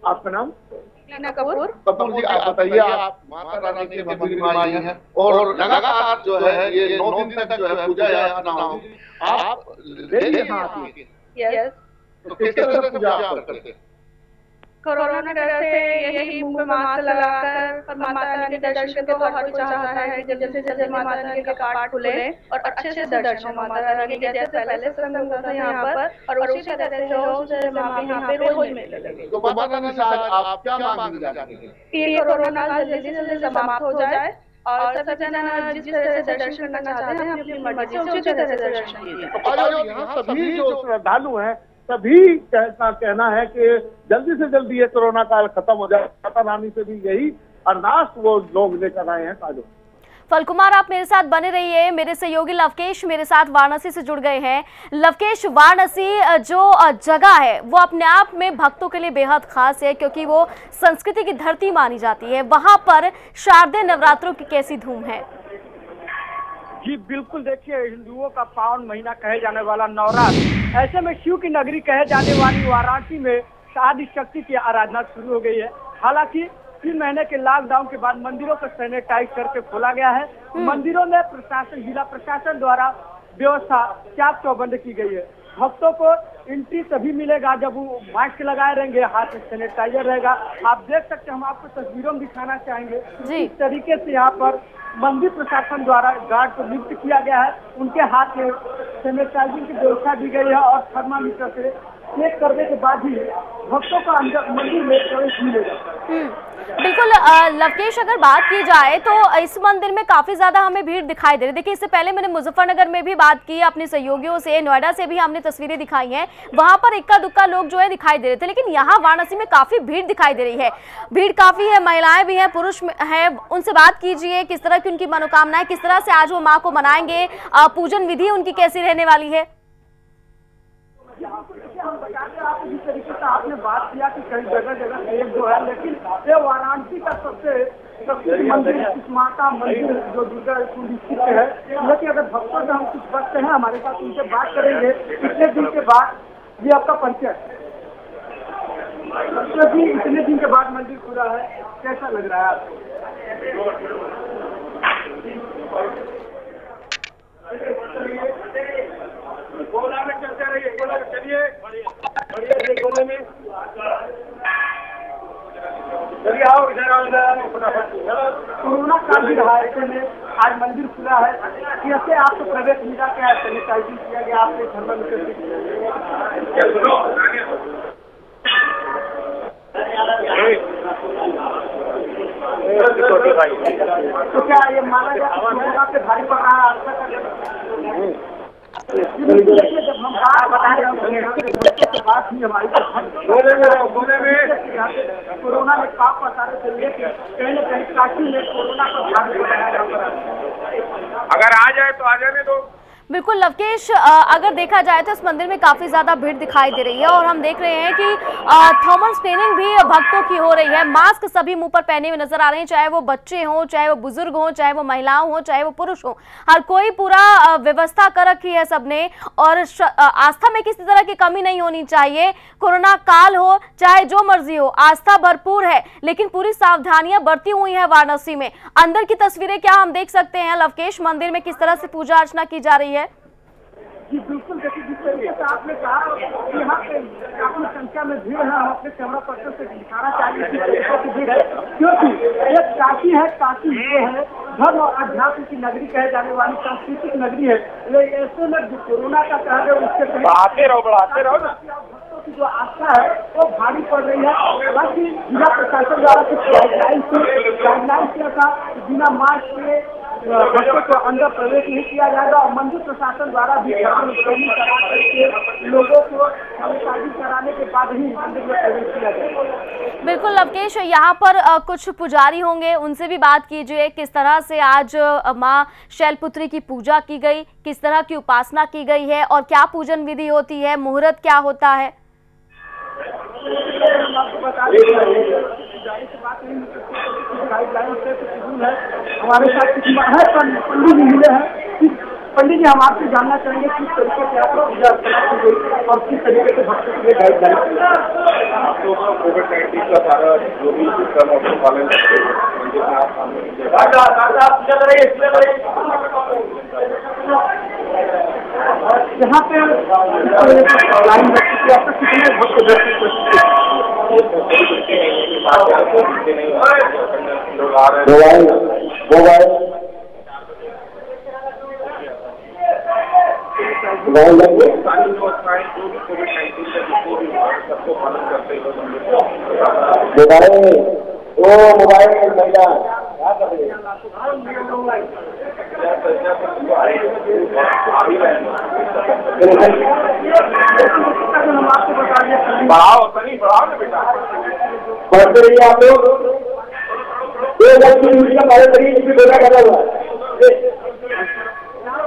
आपका नाम? कपूर। कपूर जी, आप बताइए, आप माता रानी के मंदिर में आई हैं और लगातार जो है ये 9 दिन तक जो है पूजा याचना होगी, आप डेली यहाँ आती हैं, तो किस तरह से पूजा आप करते हैं? कोरोना के डर से यही मुंह पे मास्क लगाकर माता रानी के दर्शन के तो हर कोई चाहता है जल्दी से जल्दी माता रानी के कपाट खुले और अच्छे से दर्शन हो माता रानी के, जैसे पहले संगम था यहाँ पर और उसी तरह से रोज यहाँ पे रोज मेले लगे। तो माता रानी से आप क्या मांगने जाते हैं? कि कोरोना जल्दी से जल्दी समाप्त हो जाए और सभी जना जिस तरह से दर्शन करना चाहते हैं अपनी मर्जी से उसी तरह से दर्शन कीजिए। और यहाँ सभी जो श्रद्धालु हैं सभी का कहना है कि जल्दी से जल्दी ये कोरोना काल खत्म हो जाए। माता रानी से भी यही अरदास वो लोग लेकर आए हैं। काजो फल कुमार, आप मेरे साथ बने रहिए। मेरे सहयोगी लवकेश मेरे साथ वाराणसी से जुड़ गए हैं। लवकेश, वाराणसी जो जगह है वो अपने आप में भक्तों के लिए बेहद खास है, क्योंकि वो संस्कृति की धरती मानी जाती है। वहां पर शारदीय नवरात्रों की कैसी धूम है? जी बिल्कुल, देखिए हिंदुओं का पावन महीना कहे जाने वाला नवरात्र, ऐसे में शिव की नगरी कहे जाने वाली वाराणसी में आदि शक्ति की आराधना शुरू हो गई है। हालांकि 3 महीने के लॉकडाउन के बाद मंदिरों को सैनिटाइज करके खोला गया है। मंदिरों में प्रशासन, जिला प्रशासन द्वारा व्यवस्था चाक चौबंद की गई है। भक्तों को एंट्री तभी मिलेगा जब वो मास्क लगाए रहेंगे, हाथ में सैनिटाइजर रहेगा। आप देख सकते हैं, हम आपको तस्वीरों में दिखाना चाहेंगे इस तरीके से यहाँ पर मंदिर प्रशासन द्वारा गार्ड को नियुक्त किया गया है। उनके हाथ में सैनिटाइजिंग की व्यवस्था दी गई है और थर्मामीटर से चेक करने के बाद ही भक्तों का अंदर मंदिर में प्रवेश मिलेगा। बिल्कुल लवकेश, अगर बात की जाए तो इस मंदिर में काफी ज्यादा हमें भीड़ दिखाई दे रही है। देखिए, इससे पहले मैंने मुजफ्फरनगर में भी बात की अपने सहयोगियों से, नोएडा से भी हमने तस्वीरें दिखाई हैं, वहां पर इक्का दुक्का लोग जो है दिखाई दे रहे थे, लेकिन यहाँ वाराणसी में काफी भीड़ दिखाई दे रही है। भीड़ काफी है, महिलाएं भी हैं, पुरुष हैं, उनसे बात कीजिए, किस तरह की उनकी मनोकामनाएं, किस तरह से आज वो माँ को मनाएंगे, पूजन विधि उनकी कैसी रहने वाली है? हम बताते हैं आपको, जिस तरीके से आपने बात किया कि कई जगह जगह एक जो है, लेकिन ये वाराणसी का सबसे मंदिर इस माता मंदिर जो दुर्गा कुंड स्थित है। लेकिन अगर भक्तों से हम कुछ भक्त हैं हमारे साथ, उनसे बात करेंगे इतने दिन के बाद। ये आपका परिचय जी, इतने दिन के बाद मंदिर खुला है, कैसा लग रहा है आपको? कोरोना में चलते रहिए, चलिए कोरोना में चलिए आओ, कोरोना काल भी रहा है, ऐसे में आज मंदिर खुला है, कैसे आपको प्रवेश मिला, क्या सैनिटाइजिंग किया गया, आपने थर्मामीटर तो क्या ये माना जाए कोरोना पे भारी पड़ रहा है आपका? जब हम बता रहे हैं बात ही हमारी कोरोना में काफ बता रहे थे, लेकिन कहीं न कहीं काशी में कोरोना का भारी पड़ा है। अगर आ जाए तो आ जाने दो। बिल्कुल लवकेश, अगर देखा जाए तो इस मंदिर में काफी ज्यादा भीड़ दिखाई दे रही है और हम देख रहे हैं कि थर्मल स्क्रीनिंग भी भक्तों की हो रही है। मास्क सभी मुंह पर पहने हुए नजर आ रहे हैं, चाहे वो बच्चे हों, चाहे वो बुजुर्ग हों, चाहे वो महिलाओं हों, चाहे वो पुरुष हों, हर कोई पूरा व्यवस्था कर रखी है सबने। और आस्था में किसी तरह की कमी नहीं होनी चाहिए। कोरोना काल हो चाहे जो मर्जी हो, आस्था भरपूर है, लेकिन पूरी सावधानियां बरती हुई है वाराणसी में। अंदर की तस्वीरें क्या हम देख सकते हैं लवकेश, मंदिर में किस तरह से पूजा अर्चना की जा रही है? जी बिल्कुल, देखिए जिस तरीके से आपने कहा कि यहाँ पे काफी संख्या में भीड़ है, हम अपने कैमरा पर्सन से दिखाना चाहेंगे किस तरीके की भीड़ है, क्योंकि एक काशी है, काशी ये है धर्म और अध्यात्म की नगरी कहे जाने वाली सांस्कृतिक नगरी है। ऐसे में जो कोरोना का कहा गया उससे बढ़ाते रहो भक्तों की जो आस्था है वो भारी पड़ रही है। बाकी जिला प्रशासन द्वारा कुछ गाइडलाइन किया था, बिना मास्क के भक्तों को अंदर प्रवेश नहीं किया जाएगा और मंदिर प्रशासन द्वारा भी लोगों को सैनिटाइजिंग कराने के बाद ही मंदिर में प्रवेश किया जाएगा। बिल्कुल लवकेश, यहाँ पर कुछ पुजारी होंगे, उनसे भी बात कीजिए। किस तरह से आज माँ शैलपुत्री की पूजा की गई, किस तरह की उपासना की गई है और क्या पूजन विधि होती है, मुहूर्त क्या होता है? हमारे साथ पंडित जी मिले हैं। पंडित जी, हम आपसे जानना चाहेंगे किस तरीके से आप पूजा अर्चना की गई और किस तरीके से भक्तों के लिए गाइडलाइन आप लोग कोविड-19 का सारा जो भी सिस्टम है उसको पालन करते हैं। यहाँ पे लाइन कितने भक्त सबको पालन करते हैं। मोबाइल बढ़ाओ सही बढ़ाओ ना बेटा, बढ़ते रहिए आप लोग। 2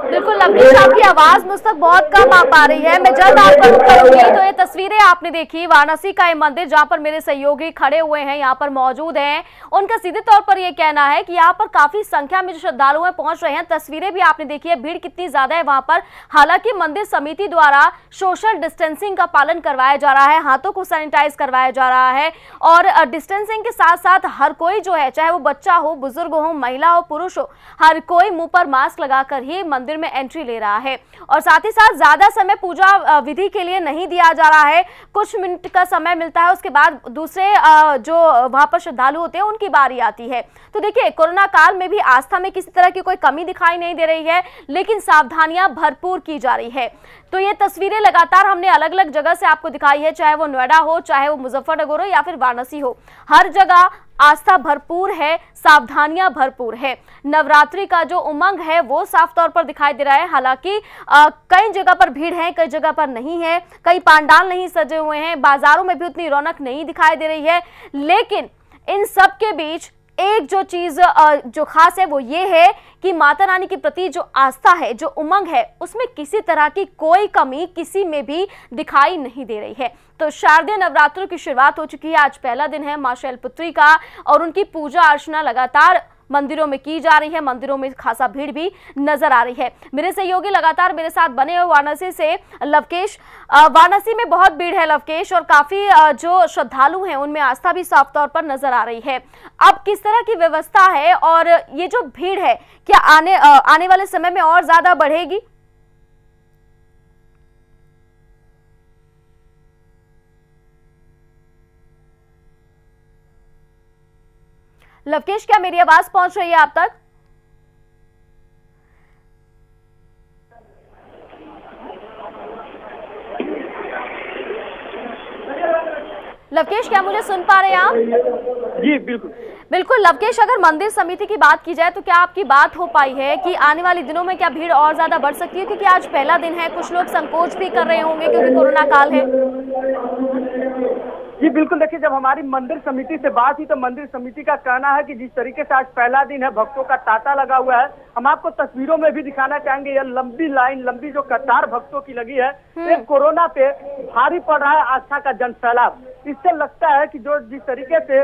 बिल्कुल लवकेश, आपकी आवाज मुझ तक बहुत कम आ पा रही है, मैं जल्द आपको करूंगी। तो ये तस्वीरें आपने देखी वाराणसी का ये मंदिर जहां पर मेरे सहयोगी खड़े हुए हैं, यहाँ पर मौजूद हैं। उनका सीधे तौर पर ये कहना है कि यहाँ पर काफी संख्या में जो श्रद्धालु हैं पहुंच रहे हैं। तस्वीरें भी आपने देखी है, भीड़ कितनी ज्यादा है वहां पर। हालांकि मंदिर समिति द्वारा सोशल डिस्टेंसिंग का पालन करवाया जा रहा है, हाथों को सैनिटाइज करवाया जा रहा है और डिस्टेंसिंग के साथ साथ हर कोई जो है, चाहे वो बच्चा हो, बुजुर्ग हो, महिला हो, पुरुष हो, हर कोई मुंह पर मास्क लगाकर ही मंदिर में एंट्री ले रहा है। और साथ ही साथ ज्यादा समय पूजा विधि के लिए नहीं दिया जा रहा है, कुछ मिनट का समय मिलता है, उसके बाद दूसरे जो वहां पर श्रद्धालु होते हैं उनकी बारी आती है। तो देखिए, कोरोना काल में भी आस्था में किसी तरह की कोई कमी दिखाई नहीं दे रही है, लेकिन सावधानियां भरपूर की जा रही है। तो ये तस्वीरें लगातार हमने अलग अलग जगह से आपको दिखाई है, चाहे वो नोएडा हो, चाहे वो मुजफ्फरनगर हो या फिर वाराणसी हो, हर जगह आस्था भरपूर है, सावधानियां भरपूर है। नवरात्रि का जो उमंग है वो साफ तौर पर दिखाई दे रहा है। हालांकि कई जगह पर भीड़ है, कई जगह पर नहीं है, कई पंडाल नहीं सजे हुए हैं, बाजारों में भी उतनी रौनक नहीं दिखाई दे रही है। लेकिन इन सब के बीच एक जो चीज जो खास है वो ये है कि माता रानी के प्रति जो आस्था है, जो उमंग है, उसमें किसी तरह की कोई कमी किसी में भी दिखाई नहीं दे रही है। तो शारदीय नवरात्रों की शुरुआत हो चुकी है, आज पहला दिन है मां शैलपुत्री का और उनकी पूजा अर्चना लगातार मंदिरों में की जा रही है। मंदिरों में खासा भीड़ भी नजर आ रही है। मेरे सहयोगी लगातार मेरे साथ बने हुए वाराणसी से लवकेश। वाराणसी में बहुत भीड़ है लवकेश, और काफी जो श्रद्धालु हैं उनमें आस्था भी साफ तौर पर नजर आ रही है। अब किस तरह की व्यवस्था है और ये जो भीड़ है क्या आने वाले समय में और ज्यादा बढ़ेगी? लवकेश, क्या मेरी आवाज पहुंच रही है आप तक? लवकेश, क्या मुझे सुन पा रहे हैं आप? जी बिल्कुल बिल्कुल लवकेश, अगर मंदिर समिति की बात की जाए तो क्या आपकी बात हो पाई है कि आने वाले दिनों में क्या भीड़ और ज्यादा बढ़ सकती है, क्योंकि आज पहला दिन है, कुछ लोग संकोच भी कर रहे होंगे क्योंकि कोरोना काल है। जी बिल्कुल, देखिए जब हमारी मंदिर समिति से बात हुई तो मंदिर समिति का कहना है कि जिस तरीके से आज पहला दिन है, भक्तों का तांता लगा हुआ है। हम आपको तस्वीरों में भी दिखाना चाहेंगे, यह लंबी लाइन, लंबी जो कतार भक्तों की लगी है, एक कोरोना पे भारी पड़ रहा है आस्था का जनसैलाब। इससे लगता है कि जो जिस तरीके से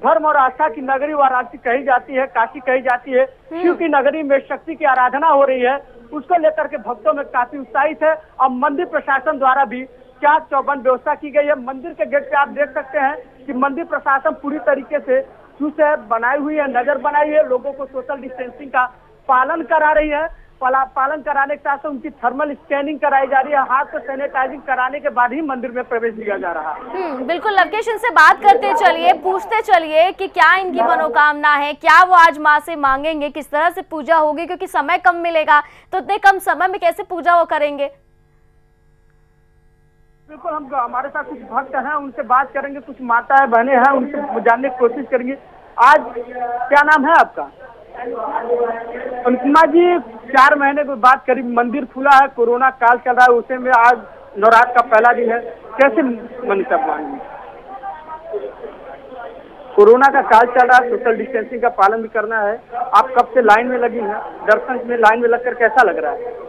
धर्म और आस्था की नगरी वाराणसी कही जाती है, काशी कही जाती है, शिव की नगरी में शक्ति की आराधना हो रही है, उसको लेकर के भक्तों में काफी उत्साहित है। और मंदिर प्रशासन द्वारा भी क्या चौबंद व्यवस्था की गई है। मंदिर के गेट पे आप देख सकते हैं कि मंदिर प्रशासन पूरी तरीके से चुस्त बनाई हुई है, नजर बनाई है, लोगों को सोशल डिस्टेंसिंग का पालन करा रही है। पालन कराने के साथ उनकी थर्मल स्कैनिंग कराई जा रही है, हाथ को सैनिटाइजिंग कराने के बाद ही मंदिर में प्रवेश दिया जा रहा है। बिल्कुल लवकेश, इनसे बात करते चलिए, पूछते चलिए कि क्या इनकी मनोकामना है, क्या वो आज माँ से मांगेंगे, किस तरह से पूजा होगी, क्योंकि समय कम मिलेगा तो इतने कम समय में कैसे पूजा वो करेंगे। बिल्कुल, हम हमारे साथ कुछ भक्त हैं, उनसे बात करेंगे, कुछ माताएं बहनें हैं, उनसे जानने की कोशिश करेंगे। आज क्या नाम है आपका? अनुपमा जी, 4 महीने के बाद करीब मंदिर खुला है, कोरोना काल चल रहा है, उसे में आज नवरात्र का पहला दिन है, कैसे मनीषा मांगी? कोरोना का काल चल रहा है, सोशल डिस्टेंसिंग का पालन भी करना है। आप कब से लाइन में लगी हैं, दर्शन में लाइन में लगकर कैसा लग रहा है?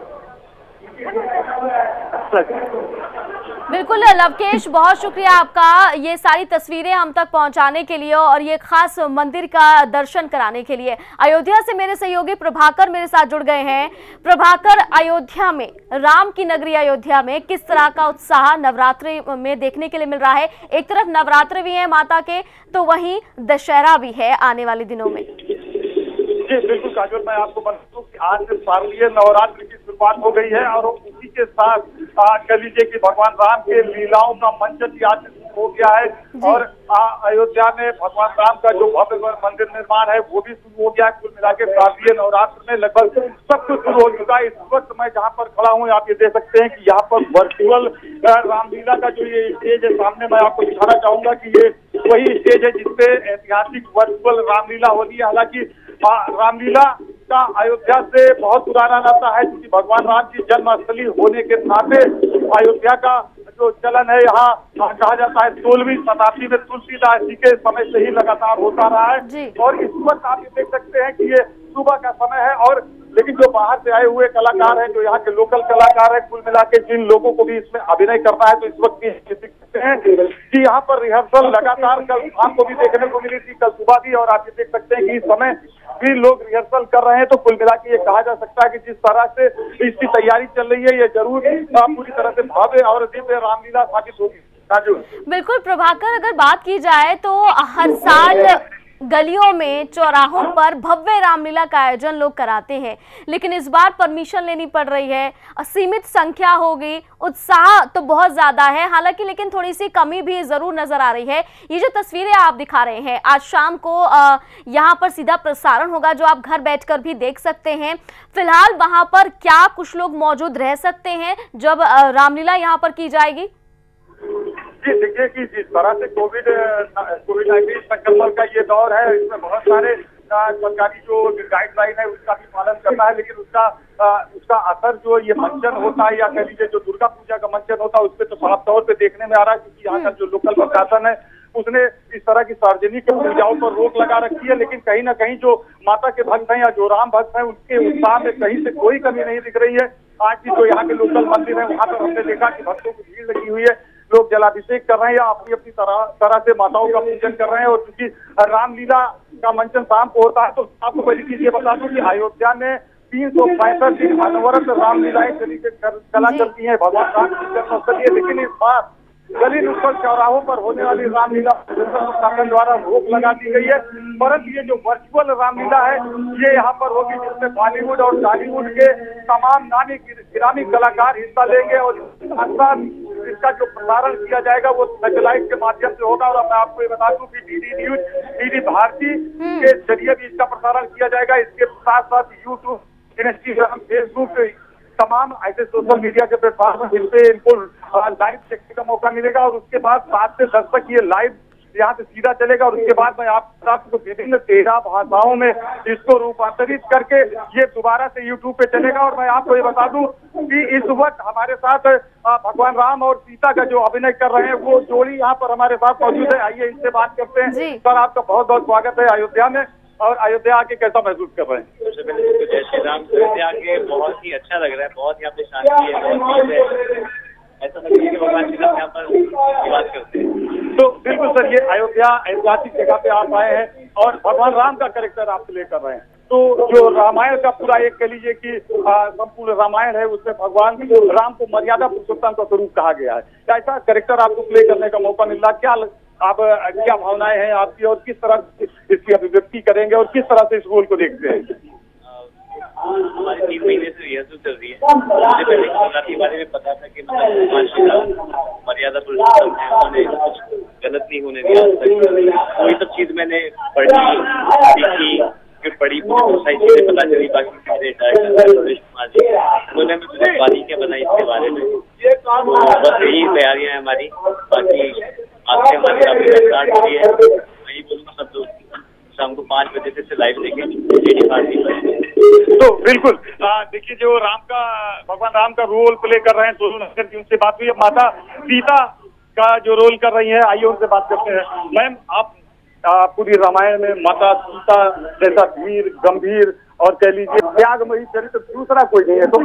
बिल्कुल लवकेश, बहुत शुक्रिया आपका ये सारी तस्वीरें हम तक पहुंचाने के लिए और ये खास मंदिर का दर्शन कराने के लिए। अयोध्या से मेरे सहयोगी प्रभाकर मेरे साथ जुड़ गए हैं। प्रभाकर, अयोध्या में, राम की नगरी अयोध्या में किस तरह का उत्साह नवरात्रि में देखने के लिए मिल रहा है? एक तरफ नवरात्र भी है माता के, तो वहीं दशहरा भी है आने वाले दिनों में। जी बिल्कुल काजोल, मैं आपको बताऊं कि आज से शारदीय नवरात्र की शुरुआत हो गई है और उसी के साथ कह लीजिए कि भगवान राम के लीलाओं का मंचन आज हो गया है और अयोध्या में भगवान राम का जो भव्य मंदिर निर्माण है वो भी शुरू हो गया है। कुल मिला के शारदीय नवरात्र में लगभग सब कुछ शुरू हो चुका है। इस वक्त मैं जहाँ पर खड़ा हूँ, आप ये देख सकते हैं कि यहाँ पर वर्चुअल रामलीला का जो ये स्टेज है सामने, मैं आपको दिखाना चाहूंगा कि ये वही स्टेज है जिसपे ऐतिहासिक वर्चुअल रामलीला होती है। हालांकि रामलीला का अयोध्या से बहुत पुराना नाता है, क्योंकि भगवान राम की जन्मस्थली होने के नाते अयोध्या का जो चलन है यहाँ कहा जाता है 16वीं शताब्दी में तुलसीदास जी के समय से ही लगातार होता रहा है। और इस वक्त आप ये देख सकते हैं कि ये सुबह का समय है और लेकिन जो बाहर से आए हुए कलाकार हैं, जो यहाँ के लोकल कलाकार हैं, कुल मिला के जिन लोगों को भी इसमें अभिनय करना है तो इस वक्त भी देख सकते हैं कि यहाँ पर रिहर्सल लगातार कल शाम को भी देखने को मिली थी, कल सुबह भी, और आप ये देख सकते हैं कि इस समय भी लोग रिहर्सल कर रहे हैं। तो कुल मिला के ये कहा जा सकता है कि जिस तरह से इसकी तैयारी चल रही है, ये जरूर पूरी तरह से भव्य और दिव्य रामलीला साबित होगी। बिल्कुल प्रभाकर, अगर बात की जाए तो हर साल गलियों में, चौराहों पर भव्य रामलीला का आयोजन लोग कराते हैं, लेकिन इस बार परमिशन लेनी पड़ रही है, सीमित संख्या होगी, उत्साह तो बहुत ज्यादा है हालांकि, लेकिन थोड़ी सी कमी भी जरूर नजर आ रही है। ये जो तस्वीरें आप दिखा रहे हैं, आज शाम को यहाँ पर सीधा प्रसारण होगा जो आप घर बैठकर भी देख सकते हैं। फिलहाल वहां पर क्या कुछ लोग मौजूद रह सकते हैं जब रामलीला यहाँ पर की जाएगी? जी देखिए कि जिस तरह से कोविड-19 संक्रमण का ये दौर है, इसमें बहुत सारे सरकारी जो गाइडलाइन है उसका भी पालन करना है, लेकिन उसका असर जो ये मंचन होता है या कह लीजिए जो दुर्गा पूजा का मंचन होता है उस पर तो साफ तौर पे देखने में आ रहा है, क्योंकि यहाँ का जो लोकल प्रशासन है उसने इस तरह की सार्वजनिक पूजाओं पर रोक लगा रखी है। लेकिन कहीं ना कहीं जो माता के भक्त हैं या जो राम भक्त हैं उनके उत्साह में कहीं से कोई कमी नहीं दिख रही है। आज भी जो यहाँ के लोकल मंदिर है वहाँ पर हमने देखा कि भक्तों की भीड़ लगी हुई है, लोग जलाभिषेक कर रहे हैं या अपनी अपनी तरह से माताओं का पूजन कर रहे हैं। और क्योंकि रामलीला का मंचन शाम को होता है तो आपको पहली चीज ये बता दूं कि अयोध्या में 365 दिन अनवरत रामलीलाएं चला करती है, भगवान राम की जन्मस्थली है। लेकिन इस बार गली नुक्कड़ चौराहों पर होने वाली रामलीला प्रशासन द्वारा रोक लगा दी गई है, परंतु ये जो वर्चुअल रामलीला है ये यहाँ पर होगी, जिसमें बॉलीवुड और टॉलीवुड के तमाम नामी गिरामी कलाकार हिस्सा लेंगे और इसका जो प्रसारण किया जाएगा वो सैटेलाइट के माध्यम से होगा। और मैं आपको ये बता दूं कि डीडी न्यूज, डीडी भारती के जरिए भी इसका प्रसारण किया जाएगा। इसके साथ साथ यूट्यूब, इंस्टाग्राम, फेसबुक तमाम ऐसे सोशल मीडिया के प्लेटफॉर्म जिन पे इनको लाइव देखने का मौका मिलेगा और उसके बाद 7 से 10 तक ये लाइव यहाँ से सीधा चलेगा और उसके बाद मैं आपको विभिन्न 13 भाषाओं में इसको रूपांतरित करके ये दोबारा से यूट्यूब पे चलेगा। और मैं आपको ये बता दूं कि इस वक्त हमारे साथ भगवान राम और सीता का जो अभिनय कर रहे हैं वो जोड़ी यहाँ पर हमारे साथ मौजूद है। आइए इनसे बात करते हैं। सर, आपका बहुत बहुत स्वागत है अयोध्या में, और अयोध्या आके कैसा महसूस कर रहे हैं? जय श्री राम। अयोध्या आके बहुत ही अच्छा लग रहा है, बहुत यहाँ पे शांति है, ऐसा लग रहा है कि भगवान श्री राम यहाँ पर निवास करते हैं। तो बिल्कुल सर, ये अयोध्या ऐतिहासिक जगह पे आप आए हैं और भगवान राम का कैरेक्टर आप प्ले कर रहे हैं। तो जो रामायण का पूरा एक कह लीजिए कि संपूर्ण रामायण है उसमें भगवान राम को मर्यादा पुरुषोत्तम का स्वरूप कहा गया है। ऐसा कैरेक्टर आपको प्ले करने का मौका मिल रहा, क्या भावनाएं हैं आपकी और किस तरह इसकी अभिव्यक्ति करेंगे और किस तरह से इस रोल को देखते हैं? हमारी 3 महीने से रिहर्सल चल रही है। मुझे पहले कोरोना के बारे में पता था कि भगवान श्री राम मर्यादा पुरुषोत्तम है, उन्होंने कुछ गलत नहीं होने दिया। वही सब चीज मैंने पढ़ी, सीखी, फिर पढ़ी, मुझे बहुत सारी चीजें पता चली। बाकी मेरे डायरेक्टर सुरेश कुमार जी उन्होंने मुझे बारीकियां बनाई इसके बारे में। बस यही तैयारियां हैं हमारी। बाकी आज से हमारी काफी स्टार्ट हो रही है। वही बोलूँगा सब लोग शाम को 5 बजे से लाइव देखेंगे। तो बिल्कुल देखिए, जो भगवान राम का रोल प्ले कर रहे हैं सोनू नागर जी, उनसे बात हुई। अब माता सीता का जो रोल कर रही है, आइए उनसे बात करते हैं। मैम, आप पूरी रामायण में माता सीता जैसा धीर, गंभीर और कह लीजिए त्यागमयी चरित्र दूसरा कोई नहीं है, तो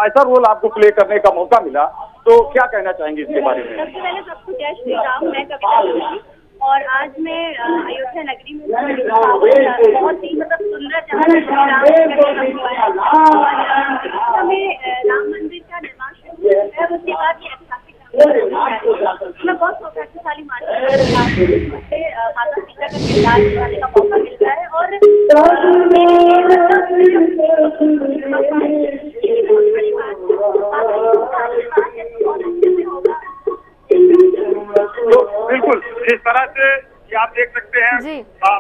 ऐसा रोल आपको प्ले करने का मौका मिला, तो क्या कहना चाहेंगे इसके बारे में? सबसे पहले सबको जय श्री राम। मैं कविता जोशी और आज मैं अयोध्या नगरी में बहुत ही सुंदर हमें राम मंदिर का निर्माण शुरू है, उसके बाद ये ऐतिहासिक मैं बहुत सौभाग्यशाली मानती हूँ माता सीता का किरदार निभाने का मौका मिलता है। और तो बिल्कुल जिस तरह से ये आप देख सकते हैं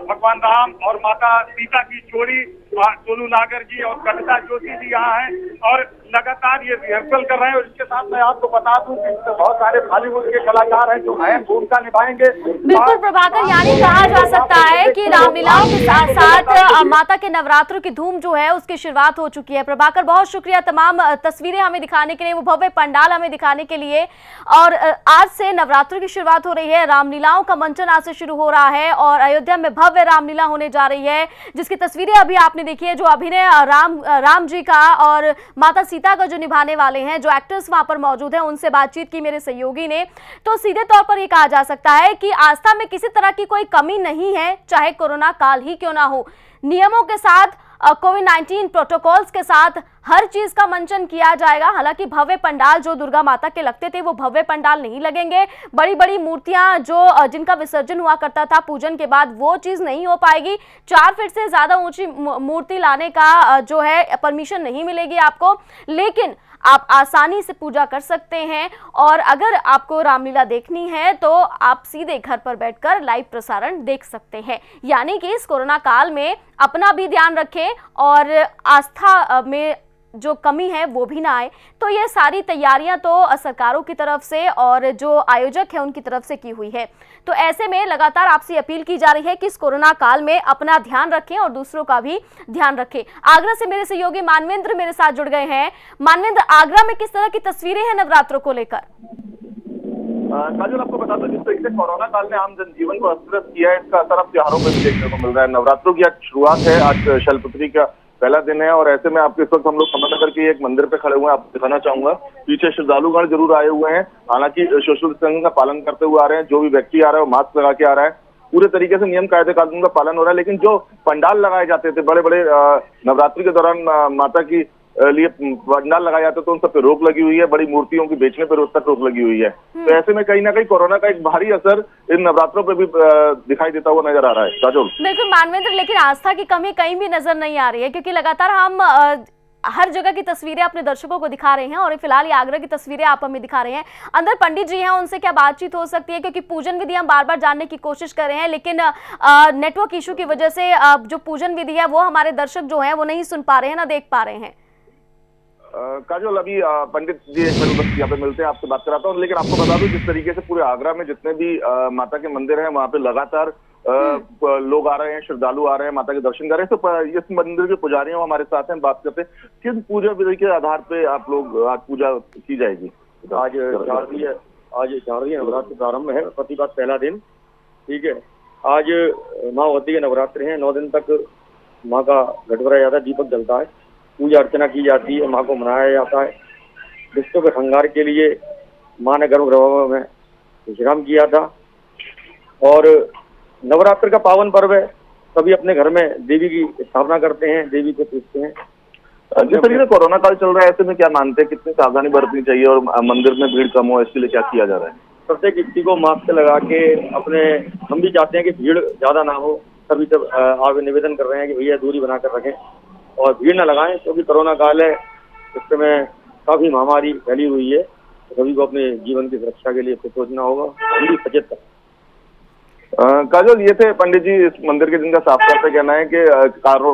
भगवान राम और माता सीता की जोड़ी, सोनू नागर जी और कविता जोशी जी यहाँ हैं और लगातार ये रिहर्सल कर रहे हैं। और इसके साथ मैं आपको बता दूं कि बहुत सारे बॉलीवुड के कलाकार हैं जो अहम भूमिका निभाएंगे। बिल्कुल प्रभाकर, यानी कहा जा सकता है कि रामलीलाओं के साथ साथ माता के नवरात्रों की धूम जो है उसकी शुरुआत हो चुकी है। प्रभाकर, बहुत शुक्रिया तमाम तस्वीरें हमें दिखाने के लिए, वो भव्य पंडाल हमें दिखाने के लिए। और आज से नवरात्रों की शुरुआत हो रही है, रामलीलाओं का मंचन आज से शुरू हो रहा है और अयोध्या में भव्य रामलीला होने जा रही है, जिसकी तस्वीरें अभी आपने देखी है। जो अभिनय राम जी का और माता सीता का जो निभाने वाले हैं, जो एक्टर्स वहां पर मौजूद हैं, उनसे बातचीत की मेरे सहयोगी ने, तो सीधे तौर पर यह कहा जा सकता है कि आस्था में किसी तरह की कोई कमी नहीं है, चाहे कोरोना काल ही क्यों ना हो। नियमों के साथ, कोविड-19 प्रोटोकॉल्स के साथ हर चीज का मंचन किया जाएगा। हालांकि भव्य पंडाल जो दुर्गा माता के लगते थे वो भव्य पंडाल नहीं लगेंगे। बड़ी बड़ी मूर्तियां जो जिनका विसर्जन हुआ करता था पूजन के बाद, वो चीज नहीं हो पाएगी। 4 फीट से ज्यादा ऊंची मूर्ति लाने का जो है परमिशन नहीं मिलेगी आपको, लेकिन आप आसानी से पूजा कर सकते हैं। और अगर आपको रामलीला देखनी है तो आप सीधे घर पर बैठकर लाइव प्रसारण देख सकते हैं। यानी कि इस कोरोना काल में अपना भी ध्यान रखें और आस्था में जो कमी है वो भी ना आए। तो ये सारी तैयारियां तो सरकारों की तरफ से और जो आयोजक है उनकी तरफ से की हुई है। तो ऐसे में लगातार आपसे अपील की जा रही है कि इस कोरोना काल में अपना ध्यान रखें और दूसरों का भी ध्यान रखें। आगरा से मेरे सहयोगी मानवेंद्र मेरे साथ जुड़ गए हैं। मानवेंद्र, आगरा में किस तरह की तस्वीरें हैं नवरात्रों को लेकर? काजल, आपको बता दो जिस तरीके से कोरोना काल ने आम जनजीवन को अस्त व्यस्त किया है, इसका असर अब त्योहारों पर भी देखने को मिल रहा है। नवरात्रों की आज शुरुआत है, आज शैलपुत्री का पहला दिन है और ऐसे में आपके इस वक्त हम लोग समरनगर के एक मंदिर पे खड़े हुए हैं। आपको दिखाना चाहूंगा, पीछे श्रद्धालुगण जरूर आए हुए हैं, हालांकि सोशल डिस्टेंसिंग का पालन करते हुए आ रहे हैं। जो भी व्यक्ति आ रहा है वो मास्क लगा के आ रहा है, पूरे तरीके से नियम कायदे कानून का पालन हो रहा है। लेकिन जो पंडाल लगाए जाते थे बड़े बड़े नवरात्रि के दौरान माता की लिए पंडाल लगाए जाते तो उन सब पे रोक लगी हुई है, बड़ी मूर्तियों की बेचने पर उस तक रोक लगी हुई है। तो ऐसे में कहीं ना कहीं कोरोना का एक भारी असर इन नवरात्रों पे भी दिखाई देता हुआ नजर आ रहा है। काजोल, बिल्कुल मानवेंद्र, लेकिन आस्था की कमी कहीं भी नजर नहीं आ रही है, क्योंकि लगातार हम हर जगह की तस्वीरें अपने दर्शकों को दिखा रहे हैं और फिलहाल ये आगरा की तस्वीरें आप हमें दिखा रहे हैं। अंदर पंडित जी हैं, उनसे क्या बातचीत हो सकती है? क्योंकि पूजन विधि हम बार बार जानने की कोशिश कर रहे हैं, लेकिन नेटवर्क इशू की वजह से जो पूजन विधि है वो हमारे दर्शक जो हैं वो नहीं सुन पा रहे हैं, ना देख पा रहे हैं। काजोल, अभी पंडित जी एक मिनट बस यहाँ पे मिलते हैं, आपसे बात कराता हूँ। लेकिन आपको बता दूं, जिस तरीके से पूरे आगरा में जितने भी माता के मंदिर हैं, वहाँ पे लगातार लोग आ रहे हैं, श्रद्धालु आ रहे हैं, माता के दर्शन कर रहे हैं। तो इस मंदिर के पुजारी हमारे साथ हैं, बात करते हैं किस पूजा विधि के आधार पे आप लोग आज पूजा की जाएगी। आज शारदीय नवरात्र प्रारंभ है, प्रतिपद पहला दिन। ठीक है, आज माँ भगवती के नवरात्र हैं। 9 दिन तक माँ का घट भराया जाता है, दीपक जलता है, पूजा अर्चना की जाती है, माँ को मनाया जाता है। दुष्टों के संहार के लिए माँ ने गर्भगृह में विश्राम किया था। और नवरात्र का पावन पर्व है, सभी अपने घर में देवी की स्थापना करते हैं, देवी को पूजते हैं। जिस तरीके से कोरोना काल चल रहा है, ऐसे में क्या मानते हैं कितनी सावधानी बरतनी चाहिए और मंदिर में भीड़ कम हो, इसके लिए क्या किया जा रहा है? प्रत्येक व्यक्ति को मास्क लगा के अपने, हम भी चाहते हैं कि भीड़ ज्यादा ना हो, सभी सब आप निवेदन कर रहे हैं कि भैया दूरी बनाकर रखें और भीड़ न लगाएं, क्योंकि कोरोना काल है, इस समय काफी महामारी फैली हुई है। तो सभी को अपने जीवन की सुरक्षा के लिए कुछ सोचना होगा, हम भी सचेत करें। काजोल, ये थे पंडित जी इस मंदिर के, जिनका साफ तौर पे कहना है कि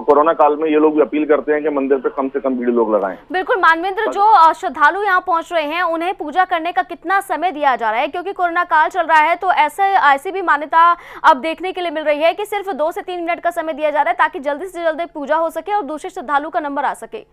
कोरोना काल में ये लोग भी अपील करते हैं कि मंदिर पे कम से कम भीड़ लोग लगाएं। बिल्कुल मानवेंद्र, जो श्रद्धालु यहाँ पहुंच रहे हैं उन्हें पूजा करने का कितना समय दिया जा रहा है? क्योंकि कोरोना काल चल रहा है, तो ऐसी भी मान्यता अब देखने के लिए मिल रही है कि सिर्फ 2 से 3 मिनट का समय दिया जा रहा है, ताकि जल्दी से जल्दी पूजा हो सके और दूसरे श्रद्धालु का नंबर आ सके।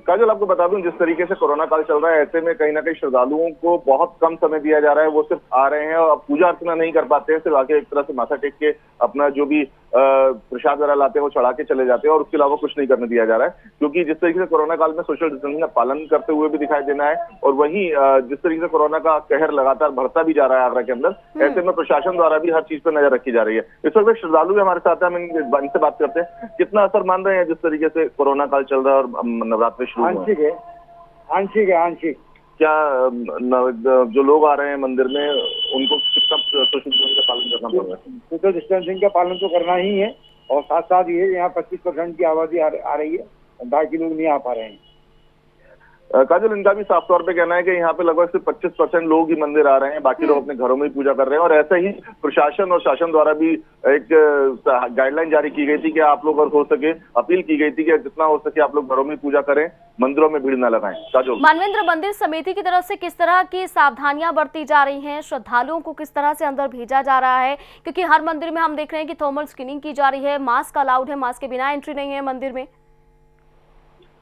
काजल, आपको बता दूं, जिस तरीके से कोरोना काल चल रहा है, ऐसे में कहीं ना कहीं श्रद्धालुओं को बहुत कम समय दिया जा रहा है। वो सिर्फ आ रहे हैं और पूजा अर्चना नहीं कर पाते हैं, सिर्फ आके एक तरह से माथा टेक के अपना जो भी प्रसाद वगैरह लाते हैं वो चढ़ा के चले जाते हैं और उसके अलावा कुछ नहीं करने दिया जा रहा है। क्योंकि जिस तरीके से कोरोना काल में सोशल डिस्टेंसिंग का पालन करते हुए भी दिखाई देना है, और वहीं जिस तरीके से कोरोना का कहर लगातार बढ़ता भी जा रहा है आगरा के अंदर, ऐसे में प्रशासन द्वारा भी हर चीज पर नजर रखी जा रही है। इस वक्त श्रद्धालु भी हमारे साथ है, हम इनसे बात करते हैं। कितना असर मान रहे हैं जिस तरीके से कोरोना काल चल रहा है और नवरात्रि शुरू हुआ? आंशिक क्या जो लोग आ रहे हैं मंदिर में, उनको कितना सोशल डिस्टेंसिंग का पालन करना पड़ रहा है? सोशल डिस्टेंसिंग का पालन तो करना ही है, और साथ साथ ये यहाँ 25% की आबादी आ रही है, बाकी लोग नहीं आ पा रहे हैं। काजल, इनका भी साफ तौर पे कहना है कि यहाँ पे लगभग सिर्फ 25% लोग ही मंदिर आ रहे हैं, बाकी लोग अपने घरों में ही पूजा कर रहे हैं। और ऐसे ही प्रशासन और शासन द्वारा भी एक गाइडलाइन जारी की गई थी कि आप लोग अगर हो सके, अपील की गई थी कि जितना हो सके आप लोग घरों में पूजा करें, मंदिरों में भीड़ न लगाएं। काजल, मानवेंद्र, मंदिर समिति की तरफ से किस तरह की सावधानियां बरती जा रही हैं? श्रद्धालुओं को किस तरह से अंदर भेजा जा रहा है? क्योंकि हर मंदिर में हम देख रहे हैं कि थर्मल स्क्रीनिंग की जा रही है, मास्क अलाउड है, मास्क के बिना एंट्री नहीं है मंदिर में।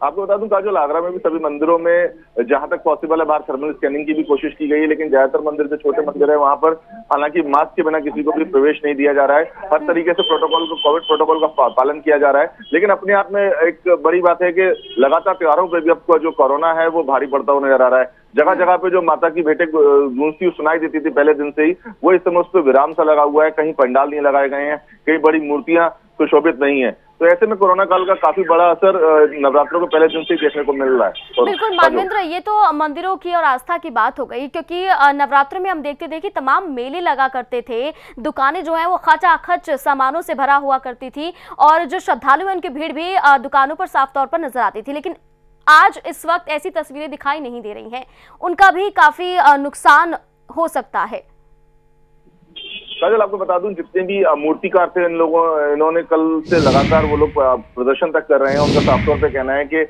आपको बता दूं काजल, आगरा में भी सभी मंदिरों में जहां तक पॉसिबल है बाहर थर्मल स्कैनिंग की भी कोशिश की गई है, लेकिन ज्यादातर मंदिर जो छोटे मंदिर है वहां पर हालांकि मास्क के बिना किसी को भी प्रवेश नहीं दिया जा रहा है। हर तरीके से कोविड प्रोटोकॉल का पालन किया जा रहा है। लेकिन अपने आप में एक बड़ी बात है कि लगातार त्योहारों पर भी आपको जो कोरोना है वो भारी पड़ता हुआ नजर आ रहा है। जगह जगह पे जो माता की भेंटें गूंजती सुनाई देती थी पहले दिन से ही, वो इस समय उस पर विराम सा लगा हुआ है। कहीं पंडाल नहीं लगाए गए हैं, कई बड़ी मूर्तियां सुशोभित नहीं है। तो ऐसे में कोरोना काल का काफी बड़ा असर नवरात्रों के पहले दिन से ही देखने को मिल रहा है। बिल्कुल मानवेंद्र, ये तो मंदिरों की और आस्था की बात हो गई, क्योंकि नवरात्र में हम देखते थे कि तमाम मेले लगा करते थे, दुकानें जो है वो खचाखच सामानों से भरा हुआ करती थी, और जो श्रद्धालु हैं उनकी भीड़ भी दुकानों पर साफ तौर पर नजर आती थी। लेकिन आज इस वक्त ऐसी तस्वीरें दिखाई नहीं दे रही हैं, उनका भी काफी नुकसान हो सकता है। काजल, आपको बता दूं, जितने भी मूर्तिकार थे इन्होंने कल से लगातार वो लोग प्रदर्शन तक कर रहे हैं। उनका साफ तौर पे कहना है कि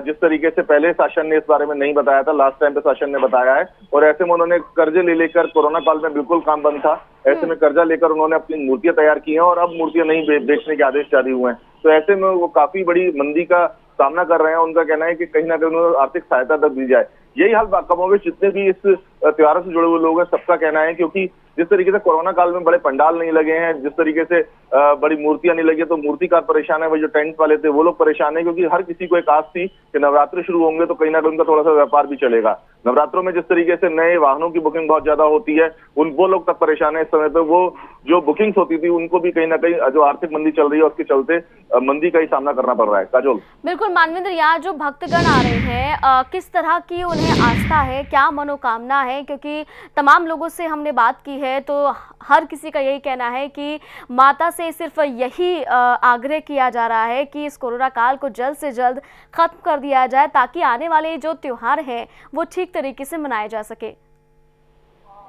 जिस तरीके से पहले शासन ने इस बारे में नहीं बताया था, लास्ट टाइम पे शासन ने बताया है, और ऐसे में उन्होंने कर्जे ले लेकर, कोरोना काल में बिल्कुल काम बंद था, ऐसे में कर्जा लेकर उन्होंने अपनी मूर्तियां तैयार की हैं और अब मूर्तियां नहीं बेचने के आदेश जारी हुए हैं। तो ऐसे में वो काफी बड़ी मंदी का सामना कर रहे हैं। उनका कहना है कि कहीं ना कहीं उन्हें आर्थिक सहायता तक दी जाए। यही हाल कमोबेश जितने भी इस त्योहारों से जुड़े हुए लोग हैं सबका कहना है, क्योंकि जिस तरीके से कोरोना काल में बड़े पंडाल नहीं लगे हैं, जिस तरीके से बड़ी मूर्तियां नहीं लगी, तो मूर्तिकार परेशान है, वो जो टेंट वाले थे वो लोग परेशान है, क्योंकि हर किसी को एक आस थी कि नवरात्रि शुरू होंगे तो कहीं ना कहीं उनका थोड़ा सा व्यापार भी चलेगा। नवरात्रों में जिस तरीके से नए वाहनों की बुकिंग बहुत ज्यादा होती है, वो लोग तक परेशान है इस समय पे। वो जो बुकिंग्स होती थी उनको भी कहीं ना कहीं जो आर्थिक मंदी चल रही है उसके चलते मंदी का ही सामना करना पड़ रहा है। काजोल, बिल्कुल मानवेंद्र, यहाँ जो भक्तगण आ रहे हैं किस तरह की उन्हें आस्था है, क्या मनोकामना है? क्योंकि तमाम लोगों से हमने बात की है तो हर किसी का यही कहना है कि माता से सिर्फ यही आग्रह किया जा रहा है कि इस कोरोना काल को जल्द से जल्द खत्म कर दिया जाए, ताकि आने वाले जो त्योहार हैं वो ठीक तरीके से मनाए जा सके।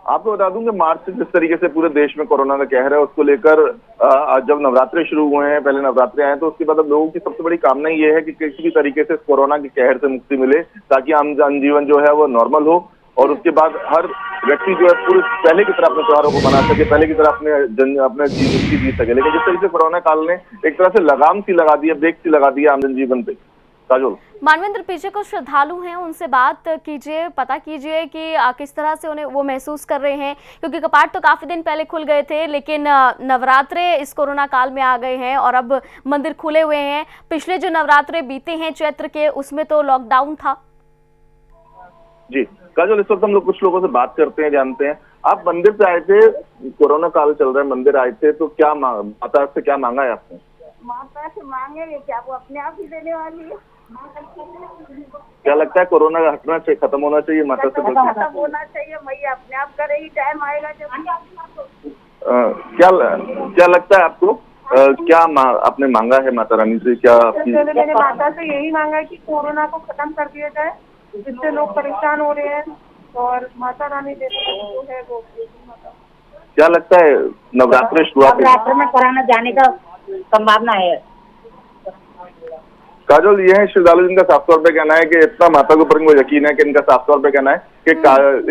आपको बता दूं कि मार्च से जिस तरीके से पूरे देश में कोरोना का कहर है, उसको लेकर जब नवरात्रे शुरू हुए हैं, पहले नवरात्रे आए, तो उसके बाद अब लोगों की सबसे बड़ी कामना ये है कि किसी भी तरीके से कोरोना के कहर से मुक्ति मिले, ताकि आम जनजीवन जो है वो नॉर्मल हो और उसके बाद हर व्यक्ति जो है पूरे पहले की तरह अपने त्योहारों को मना सके, पहले की तरह अपने जिंदगी जी सके। लेकिन जिस तरीके से कोरोना काल ने एक तरह से लगाम सी लगा दी है, ब्रेक सी लगा दी है आम जनजीवन पे। काजोल, मानवेंद्र, पीछे कुछ श्रद्धालु हैं, उनसे बात कीजिए, पता कीजिए कि किस तरह से उन्हें वो महसूस कर रहे हैं, क्योंकि कपाट तो काफी दिन पहले खुल गए थे, लेकिन नवरात्रे इस कोरोना काल में आ गए हैं और अब मंदिर खुले हुए हैं। पिछले जो नवरात्रे बीते हैं चैत्र के, उसमें तो लॉकडाउन था। जी काजोल, इस वक्त हम लोग कुछ लोगों से बात करते हैं, जानते हैं। आप मंदिर से आए थे, कोरोना काल चल रहा है, मंदिर आए थे, तो क्या माता से क्या मांगा है आपने? माता से मांगेंगे क्या, वो अपने आप ही देने वाली है। क्या लगता है कोरोना हटना चाहिए, खत्म होना चाहिए माता से? खत्म होना चाहिए, मैया अपने आप करेगी, टाइम आएगा जब। क्या लगता है आपको, क्या आपने मांगा है माता रानी से? क्या मैंने माता से यही मांगा है कि कोरोना को खत्म कर दिया जाए, जिससे लोग परेशान हो रहे हैं, और माता रानी जो है वो। क्या लगता है नवरात्रि शुरुआत में कोरोना जाने का संभावना है? काजोल, ये है श्रद्धालु जिनका साफ तौर पे कहना है कि इतना माता के ऊपर इनको यकीन है कि इनका साफ तौर पे कहना है कि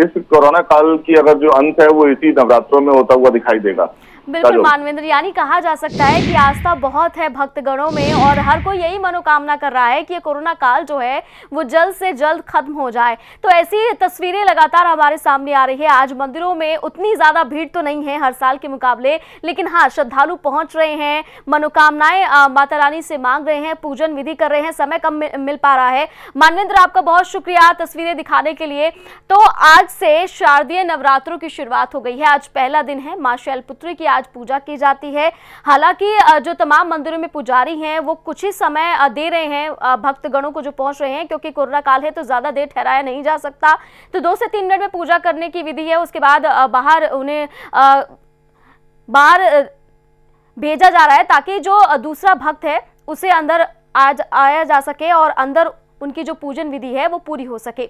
इस कोरोना काल की अगर जो अंत है वो इसी नवरात्रों में होता हुआ दिखाई देगा। बिल्कुल मानवेंद्र, यानी कहा जा सकता है कि आस्था बहुत है भक्तगणों में और हर कोई यही मनोकामना कर रहा है कि ये कोरोना काल जो है वो जल्द से जल्द खत्म हो जाए। तो ऐसी तस्वीरें लगातार हमारे सामने आ रही है। आज मंदिरों में उतनी ज्यादा भीड़ तो नहीं है हर साल के मुकाबले, लेकिन हाँ, श्रद्धालु पहुंच रहे हैं, मनोकामनाएं माता रानी से मांग रहे हैं, पूजन विधि कर रहे हैं, समय कम मिल पा रहा है। मानवेंद्र, आपका बहुत शुक्रिया तस्वीरें दिखाने के लिए। तो आज से शारदीय नवरात्रों की शुरुआत हो गई है। आज पहला दिन है, मां शैलपुत्री की आज पूजा की जाती है। हालांकि जो तमाम मंदिरों में पुजारी हैं वो कुछ ही समय दे रहे हैं भक्तगणों को जो पहुंच रहे हैं, क्योंकि कोरोना काल है तो ज्यादा देर ठहराया नहीं जा सकता। तो 2 से 3 मिनट में पूजा करने की विधि है, उसके बाद बाहर उन्हें बाहर भेजा जा रहा है ताकि जो दूसरा भक्त है उसे अंदर आया जा सके और अंदर उनकी जो पूजन विधि है वो पूरी हो सके।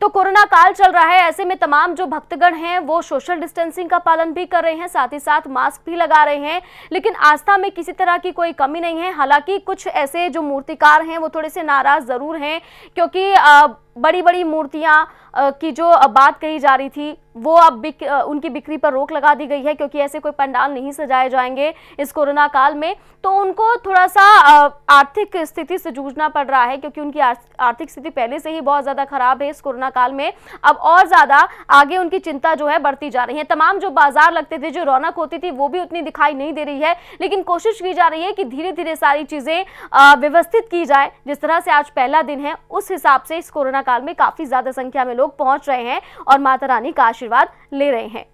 तो कोरोना काल चल रहा है, ऐसे में तमाम जो भक्तगण हैं वो सोशल डिस्टेंसिंग का पालन भी कर रहे हैं, साथ ही साथ मास्क भी लगा रहे हैं, लेकिन आस्था में किसी तरह की कोई कमी नहीं है। हालांकि कुछ ऐसे जो मूर्तिकार हैं वो थोड़े से नाराज जरूर हैं, क्योंकि बड़ी बड़ी मूर्तियां की जो बात कही जा रही थी वो अब उनकी बिक्री पर रोक लगा दी गई है, क्योंकि ऐसे कोई पंडाल नहीं सजाए जाएंगे इस कोरोना काल में। तो उनको थोड़ा सा आर्थिक स्थिति से जूझना पड़ रहा है, क्योंकि उनकी आर्थिक स्थिति पहले से ही बहुत ज्यादा खराब है। इस कोरोना काल में अब और ज्यादा आगे उनकी चिंता जो है बढ़ती जा रही है। तमाम जो बाजार लगते थे, जो रौनक होती थी, वो भी उतनी दिखाई नहीं दे रही है, लेकिन कोशिश की जा रही है कि धीरे धीरे सारी चीजें व्यवस्थित की जाए। जिस तरह से आज पहला दिन है, उस हिसाब से इस कोरोना काल में काफी ज्यादा संख्या में लोग पहुंच रहे हैं और माता रानी का आशीर्वाद ले रहे हैं।